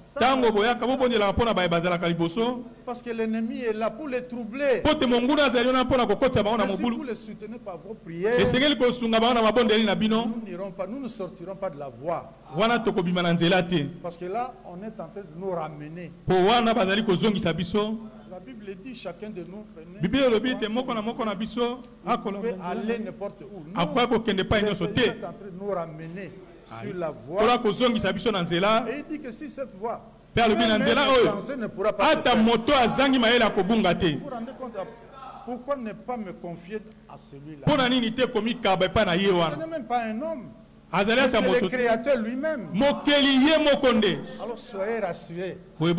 A: Parce que l'ennemi est là pour les troubler. Mais si vous les soutenez par vos prières, nous n'irons pas, nous ne sortirons pas de la voie. Parce que là, on est en train de nous ramener. La Bible dit chacun de nous peut aller n'importe où. Nous, le Seigneur est en train de nous ramener sur la voie. Et il dit que si cette voie ne pourra pas se faire, vous vous rendez compte, pourquoi ne pas me confier à celui-là? Ce n'est même pas un homme. C'est le Créateur lui-même. Alors soyez rassurés que ce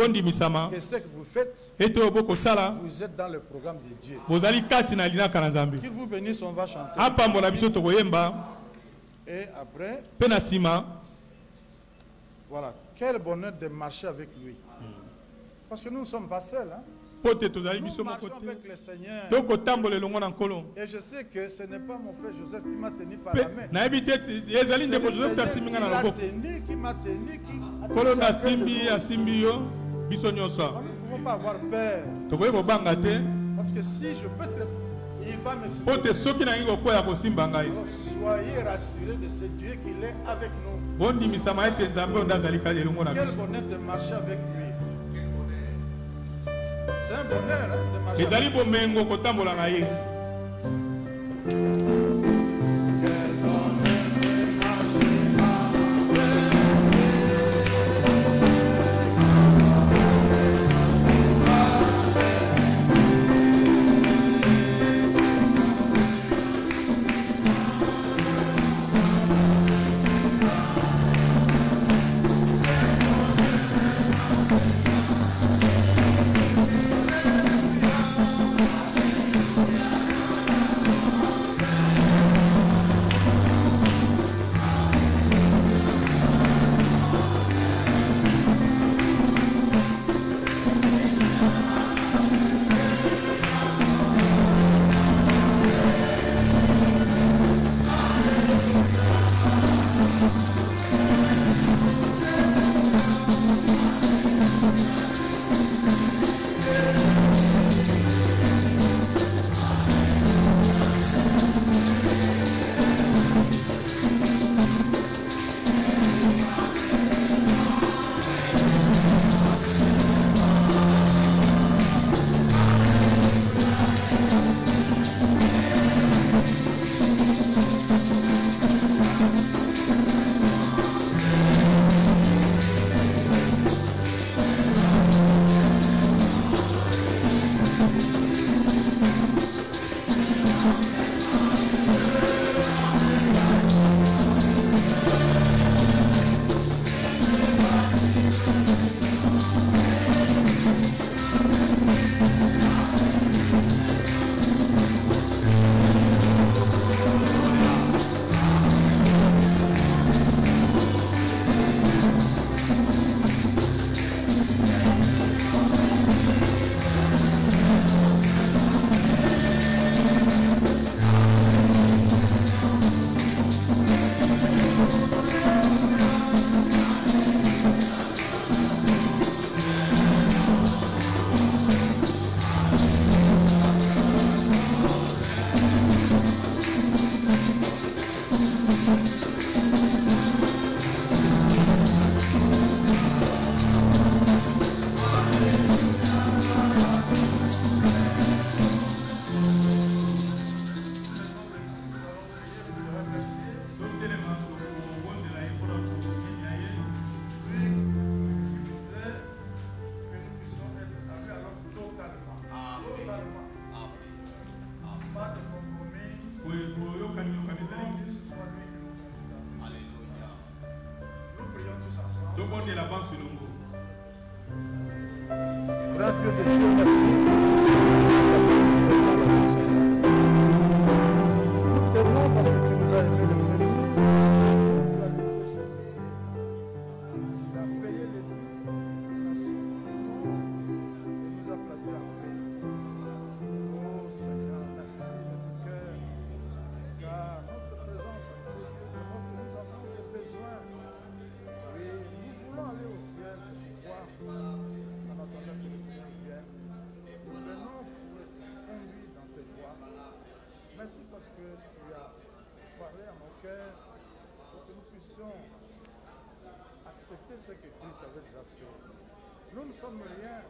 A: que vous faites, vous êtes dans le programme de Dieu. Qu'il vous bénisse, on va chanter. Et après, voilà, quel bonheur de marcher avec lui.
B: Parce que nous ne sommes pas seuls. Hein? Nous marchons avec le Seigneur. Et je sais que ce n'est pas mon frère Joseph qui m'a tenu par la main. C'est le Seigneur qui m'a tenu, qui m'a tenu. Nous ne pouvons pas avoir peur. Parce que si je peux te... Il va me suivre. Soyez rassurés de ce Dieu qu'il est avec nous. Quel bonheur de marcher avec lui. C'est un bonheur hein, de marcher avec lui. Grand Dieu des cieux, merci. Nous t'aimons parce que tu nous as aimés le premier. Tu as livré Jésus. Tu as payé les prix. Tu as sauvé et nous a placés en Christ. Oh Seigneur, merci de tout cœur. Car notre présence en ce lieu démontre que nous avons des besoins. Oui, nous voulons aller au ciel, c'est pourquoi, en attendant que le Seigneur vienne, nous venons pour être conduits dans tes voies. Merci parce que tu as parlé à mon cœur pour que nous puissions accepter ce que Christ avait déjà fait. Nous ne sommes rien.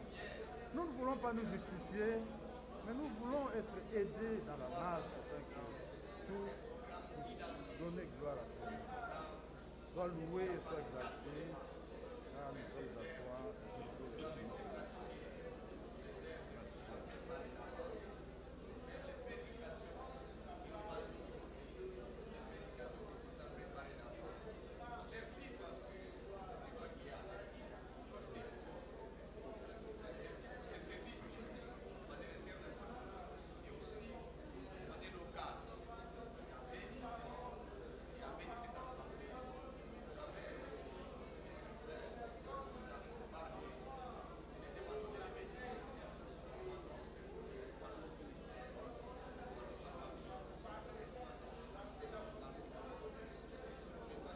B: Nous ne voulons pas nous justifier, mais nous voulons être aidés dans la marche afin que tout puisse donner gloire à toi. Sois loué et sois exalté, car nous sommes à toi et c'est pour le nom.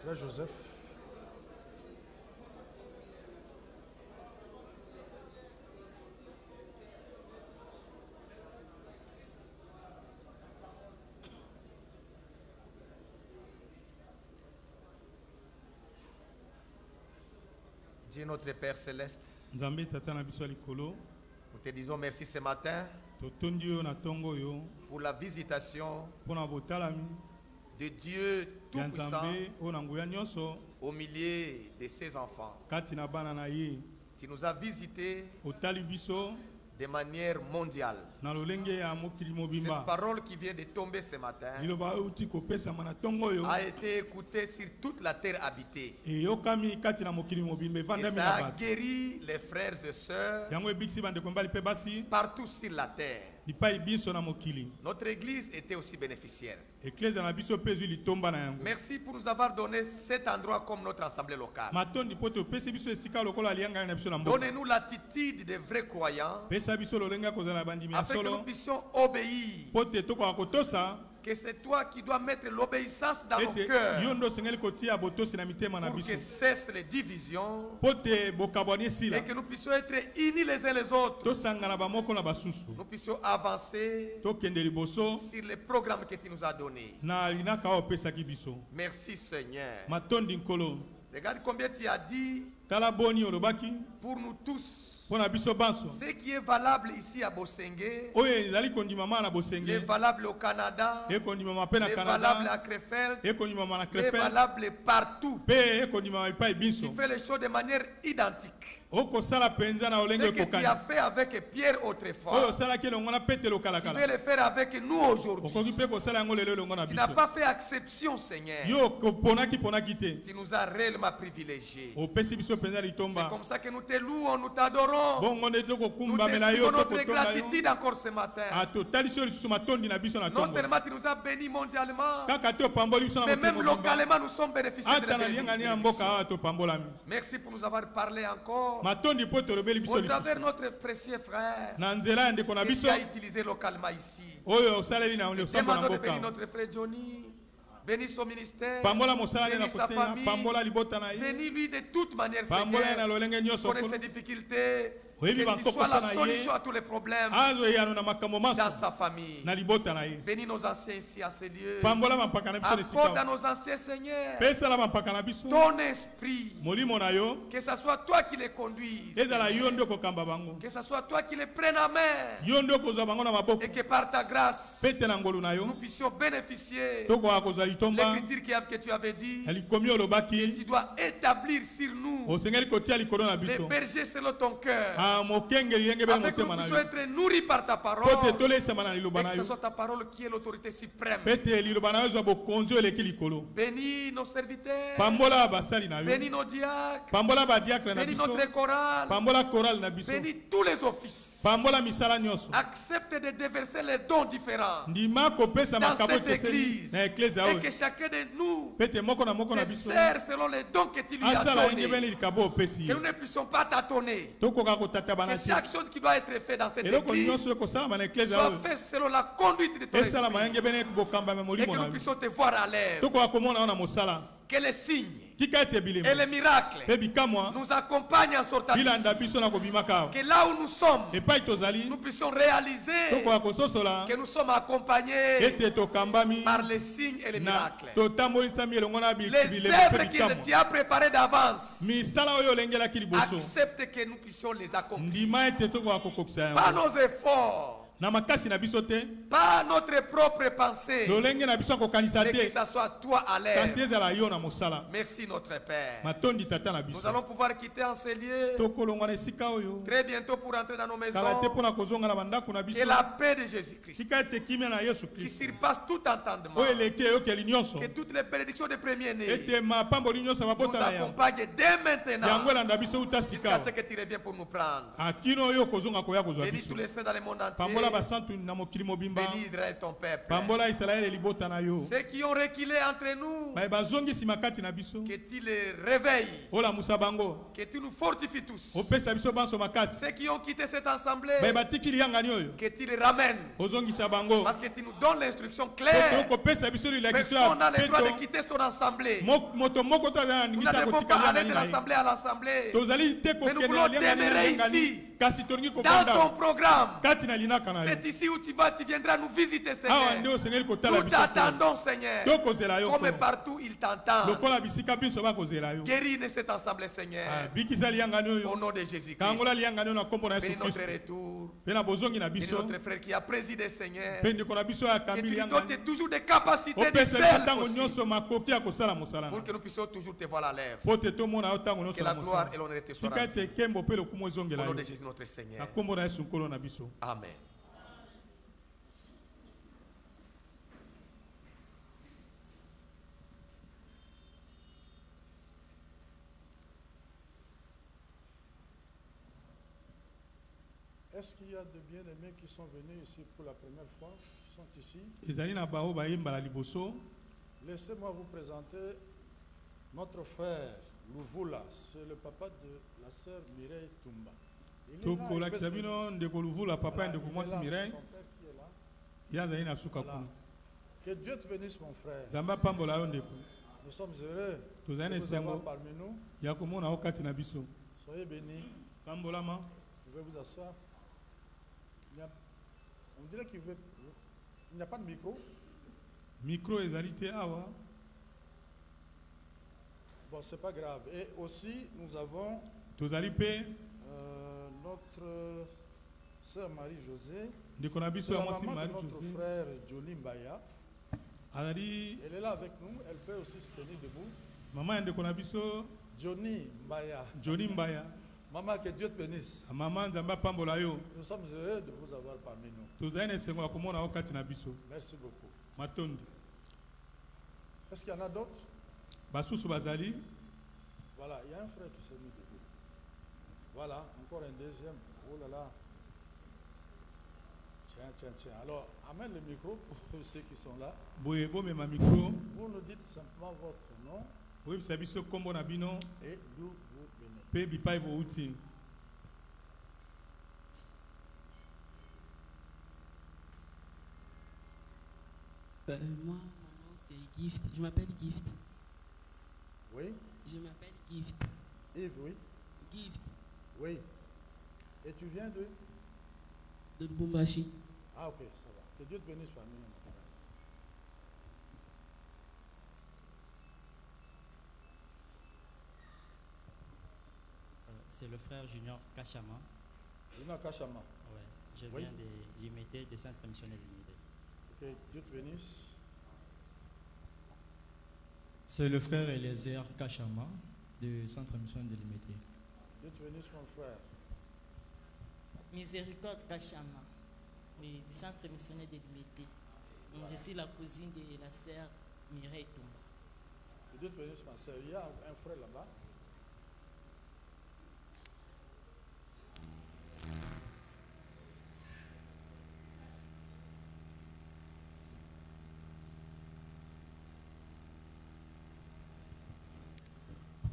A: Frère Joseph.
C: Dieu notre Père Céleste, nous te disons merci ce matin pour la visitation de Dieu Tout-Puissant au milieu de ses enfants. Tu nous as visités de manière mondiale. Cette parole qui vient de tomber ce matin a été écoutée sur toute la terre habitée. Et ça a guéri les frères et sœurs partout sur la terre. Notre église était aussi bénéficiaire. Merci pour nous avoir donné cet endroit comme notre assemblée locale. Donnez-nous l'attitude des vrais croyants afin que nous puissions obéir. Que c'est toi qui dois mettre l'obéissance dans nos cœurs pour que cessent les divisions et que nous puissions être unis les uns les autres. Nous puissions avancer sur les programmes que tu nous as donnés. Merci Seigneur. Regarde combien tu as dit pour nous tous. Ce qui est valable ici à Bosengue, est valable au Canada, est valable à Krefeld, est valable partout. Tu fais les choses de manière identique. Ce que tu as fait avec Pierre autrefois, tu veux le faire avec nous aujourd'hui. Tu n'as pas fait exception, Seigneur. Tu nous as réellement privilégiés. C'est comme ça que nous te louons, nous t'adorons. Nous t'exprimons notre gratitude encore ce matin. Non seulement tu nous as bénis mondialement, mais même localement nous sommes bénéficiaires de la bénédiction. Merci pour nous avoir parlé encore. Au travers notre précieux frère que tu as utilisé localement ici. Demandons de bénir notre frère Johnny. Bénis son ministère, bénis sa famille, bénis-lui de toute manière, Seigneur. Connais ses difficultés, que tu sois la solution à tous les problèmes dans sa famille. Bénis nos anciens ici à ces lieux. Accorde à nos anciens, Seigneur, ton esprit, que ce soit toi qui les conduises, que ce soit toi qui les prennes à main, et que par ta grâce nous puissions bénéficier l'écriture que tu avais dit, que tu dois établir sur nous les bergers selon ton cœur, afin que nous puissions être nourris par ta parole, et que ce soit ta parole qui est l'autorité suprême. Bénis nos serviteurs, bénis nos diacres, bénis notre chorale, bénis tous les offices. Accepte de déverser les dons différents dans cette église, et que chacun de nous te sert selon les dons que tu lui as donnés, que nous ne puissions pas tâtonner, que chaque chose qui doit être faite dans cette église soit faite selon la conduite de ton esprit, et que nous puissions te voir à l'œuvre, que les signes et les miracles nous accompagnent en sortant d'ici. Que là où nous sommes, nous puissions réaliser que nous sommes accompagnés par les signes et les miracles. Les œuvres que tu as préparées d'avance, accepte que nous puissions les accomplir. Pas nos efforts, pas notre propre pensée, mais que ça soit toi à l'aise. Merci notre Père. Nous allons pouvoir quitter en ces lieux très bientôt pour entrer dans nos maisons. Et la paix de Jésus-Christ, qui surpasse tout entendement, que toutes les bénédictions des premiers-nés nous accompagnent dès maintenant jusqu'à ce que tu reviennes pour nous prendre. Bénis tous les saints dans le monde entier. Bénis Israël ton peuple. Ceux qui ont reculé entre nous, que tu les réveilles, que tu nous fortifies tous. Ceux qui ont quitté cette assemblée, que tu les ramènes, parce que tu nous donnes l'instruction claire. Personne n'a le droit de quitter son assemblée. Nous n'avons pas aller de l'assemblée à l'assemblée, mais nous voulons demeurer ici. Dans ton programme, c'est ici où tu viendras nous visiter, Seigneur. Nous t'attendons, Seigneur. Comme partout, il t'entend. Guéris cette assemblée, Seigneur. Au nom de Jésus-Christ. Bénis notre retour. Bénis notre frère qui a présidé, Seigneur. Que tu lui donnes toujours des capacités de faire pour que nous puissions toujours te voir à l'œuvre. Que la gloire et l'honneur te soient rendus. Au nom de Jésus notre Seigneur. Amen.
B: Est-ce qu'il y a de bien-aimés qui sont venus ici pour la première fois, qui sont ici? Laissez-moi vous présenter notre frère Louvula, c'est le papa de la sœur Mireille Tumba. Que Dieu te bénisse, mon frère. Nous sommes heureux de vous avoir parmi nous. Soyez bénis. Vous pouvez vous asseoir. On dirait qu'il veut. Il n'y a pas de micro.
A: Micro égalité.
B: Bon, c'est pas grave. Et aussi, nous avons notre sœur Marie-Josée, c'est la maman de notre frère Johnny Mbaya. Elle est là avec nous. Elle peut aussi se tenir debout.
A: Maman de
B: Johnny Mbaya.
A: Johnny Mbaya.
B: Maman, que Dieu te bénisse.
A: Maman,
B: nous sommes heureux de vous avoir parmi nous. Merci beaucoup. Est-ce qu'il y en a d'autres? Voilà, il y a un frère qui s'est mis debout. Voilà, encore un deuxième. Oh là là. Tiens. Alors, amène le micro pour ceux qui sont là. Vous nous dites simplement votre nom et d'où vous venez.
D: Moi, mon nom c'est Gift. Je m'appelle Gift.
B: Oui.
D: Je m'appelle Gift.
B: Yves, oui.
D: Gift.
B: Oui. Et tu viens de?
D: De Lubumbashi.
B: Ah, ok, ça va. Que Dieu te bénisse parmi nous.
E: C'est le frère Junior Kachama.
B: Junior Kachama.
E: Ouais. Je viens de l'IMT, des centres missionnaires d'IMT.
B: Ok, Dieu te bénisse.
F: C'est le frère Eliezer Kachama du centre missionnaire de l'IMT.
B: Dieu te bénisse, mon frère.
D: Miséricorde Kachama, du centre missionnaire de l'IMT. Je suis la cousine de la sœur Mireille Tumba.
B: Dieu te bénisse, ma sœur. Il y a un frère là-bas.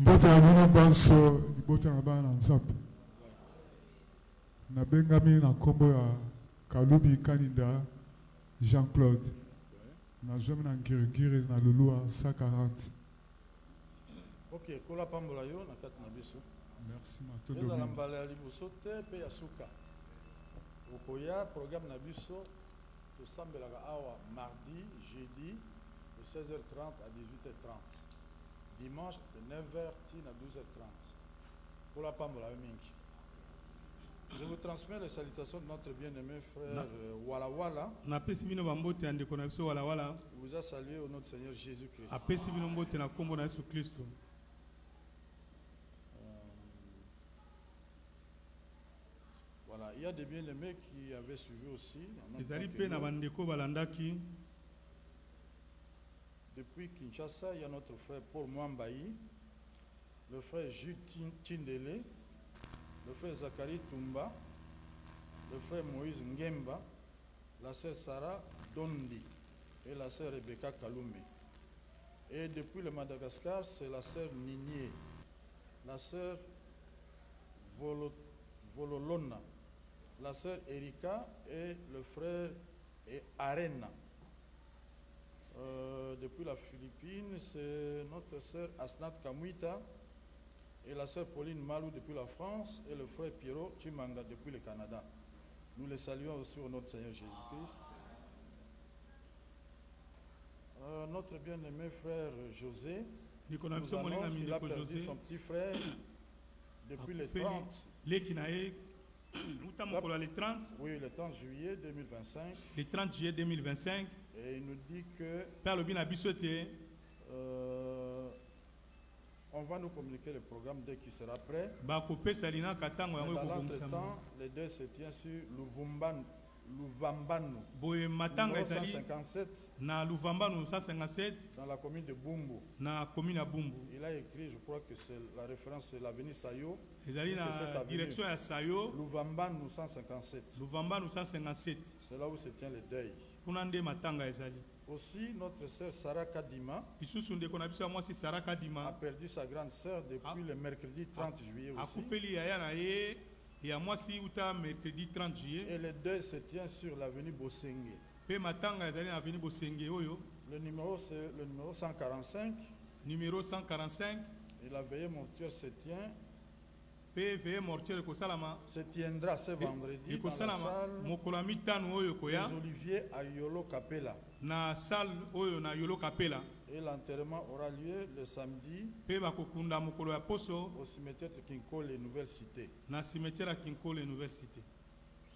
G: Mbote na bino banso libota na bana nzambe. Na bengami na kombo ya Kalubi Kaninda Jean-Claude. Na zomi na ngiringiri na lulua 140.
B: Ok, kola pambola yo na kati na biso.
G: Merci matondo.
B: Ezala mbala ya liboso te pe ya suka. Okoya programme na biso tosambelaka awa mardi, jeudi de 16h30 à 18h30. Dimanche de 9h à 12h30. Pour la Pambola Mingi. Je vous transmets les salutations de notre bien-aimé frère Wala Wala. Il vous a salué au nom du Seigneur Jésus-Christ. Voilà, il y a des bien-aimés qui avaient suivi aussi. Depuis Kinshasa, il y a notre frère Paul Mwambayi, le frère Jules Tindele, le frère Zachary Tumba, le frère Moïse Ngemba,
H: la sœur Sarah Dondi et la sœur Rebecca Kalume. Et depuis le Madagascar, c'est la sœur Ninier, la sœur Vololona, la sœur Erika et le frère Arena. Depuis la Philippine, c'est notre sœur Asnat Kamwita et la sœur Pauline Malou depuis la France et le frère Pierrot Chimanga depuis le Canada. Nous les saluons aussi au nom de Seigneur Jésus-Christ. Notre bien-aimé frère José, nous annonce qu'il a perdu son petit frère depuis le 30. Oui, le 30 juillet 2025.
B: Le 30 juillet 2025.
H: Et il nous dit que on va nous communiquer le programme dès qu'il sera prêt. Dans l'entretemps, les deux se tiennent sur Luvambano. Numéro 157
B: na Luvambano 157
H: dans la commune de Bumbu.
B: Na commune à Bumbu.
H: Il a écrit, je crois que c'est la référence, c'est l'avenue Sayo.
B: La direction à Sayo.
H: Luvambano 157.
B: Luvambano 157.
H: C'est là où se tient le deuil. Aussi, notre sœur Sarah Kadima a perdu sa grande sœur depuis le mercredi 30 juillet aussi. Et le deuil se tient sur l'avenue Bosenge. Le numéro c'est le numéro 145.
B: Numéro 145.
H: Et la veillée mortuaire se tient.
B: Se
H: tiendra ce vendredi dans la salle des Oliviers à Yolo Capella.
B: Na salle oyo na Yolo Capella.
H: Et l'enterrement aura lieu le samedi au cimetière de Kinko, les Nouvelles Cités.
B: Na cimetière Kinko, les Nouvelles Cités.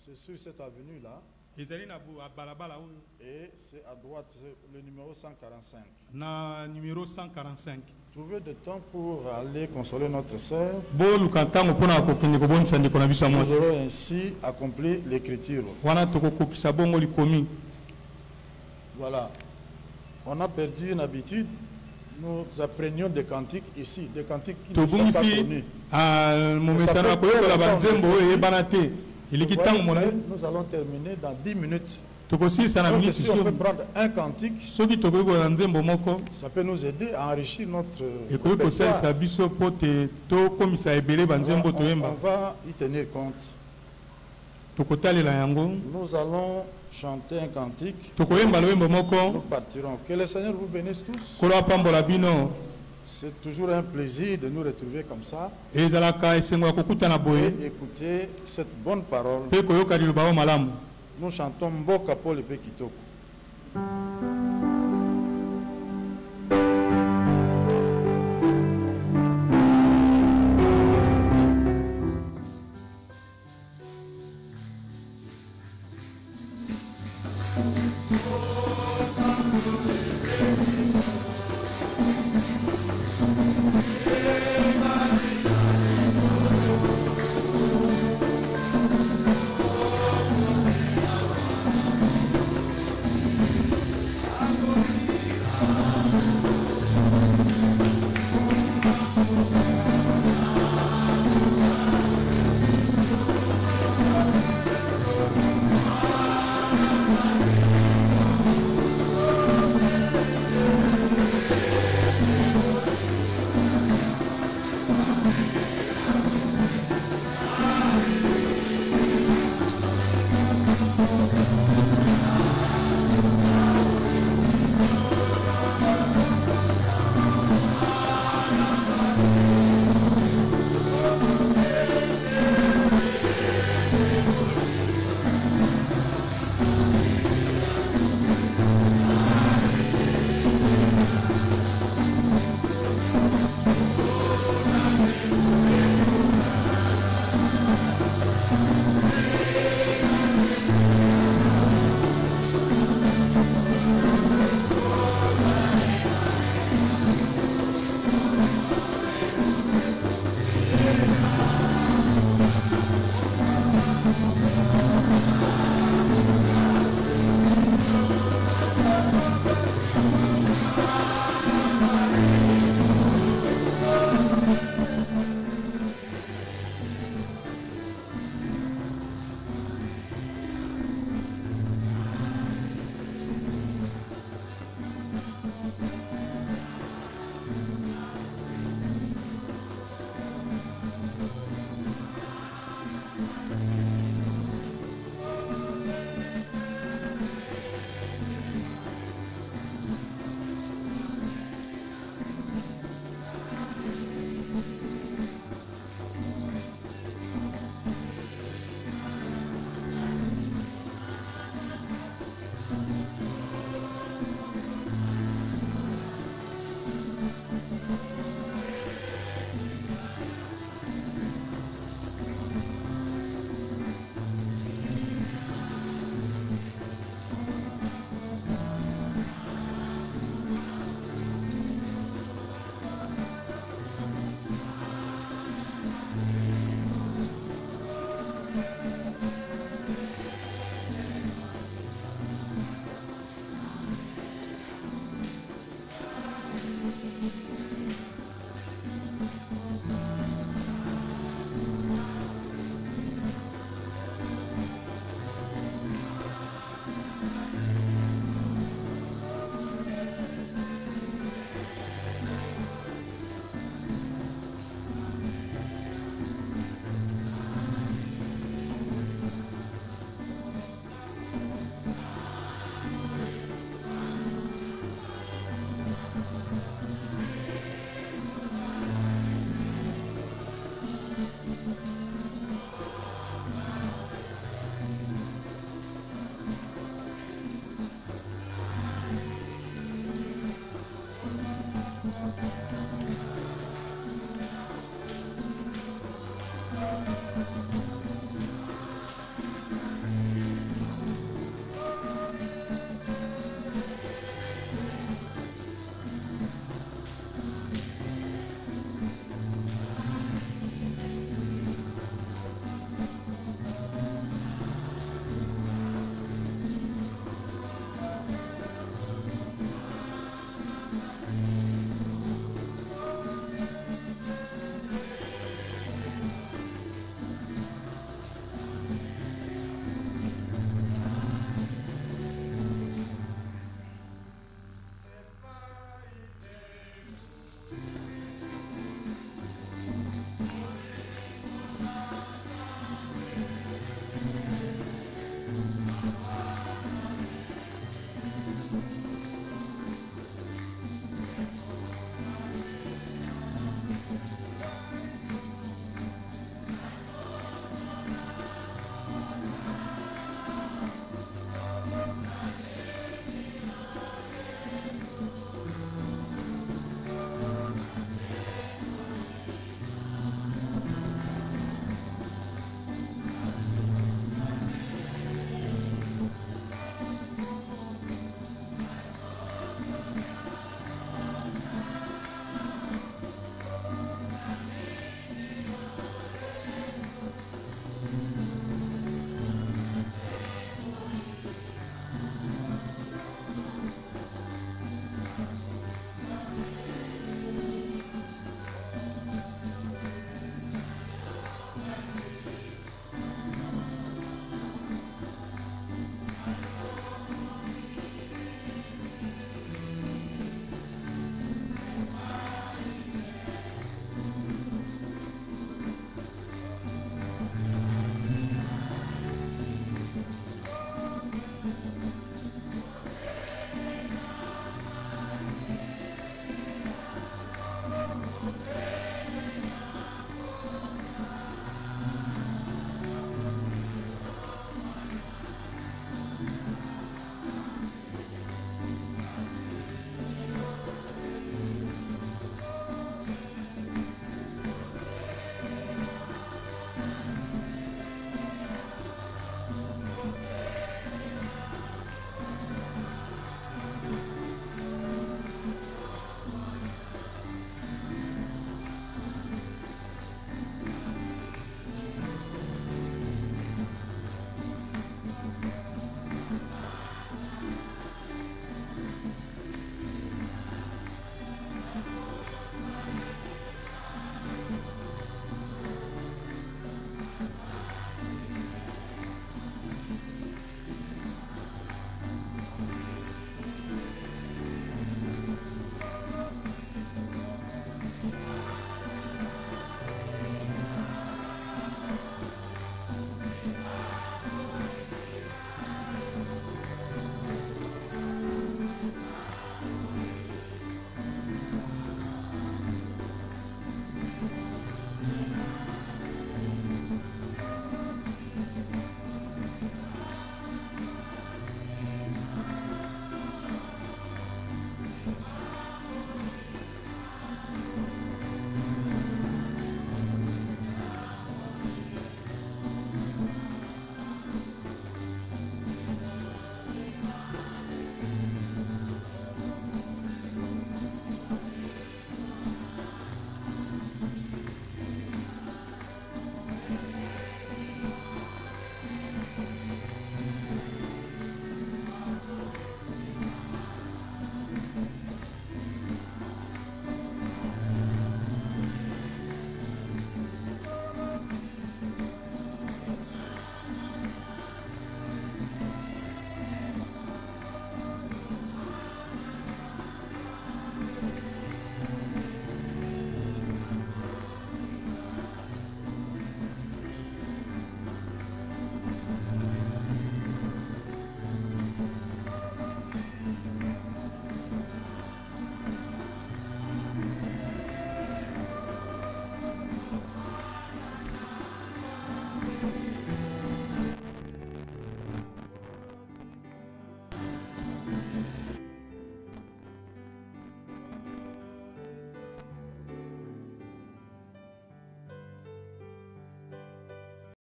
H: C'est sur cette avenue-là. Et c'est à droite, le numéro 145.
B: Na numéro 145.
H: Trouvez de temps pour aller consoler notre sœur.
B: Nous
H: aurons ainsi accompli l'écriture. Voilà. On a perdu une habitude. Nous apprenions des cantiques ici, des cantiques qui ne sont pas connus. Nous allons terminer dans 10 minutes. Donc, si on peut prendre un cantique, ça peut nous aider à enrichir notre répertoire. On va y tenir compte. Nous allons chanter un cantique. Nous partirons. Que le Seigneur vous bénisse tous. C'est toujours un plaisir de nous retrouver comme ça et écouter cette bonne parole. Nous chantons Mboka Paul Epe Kitoko.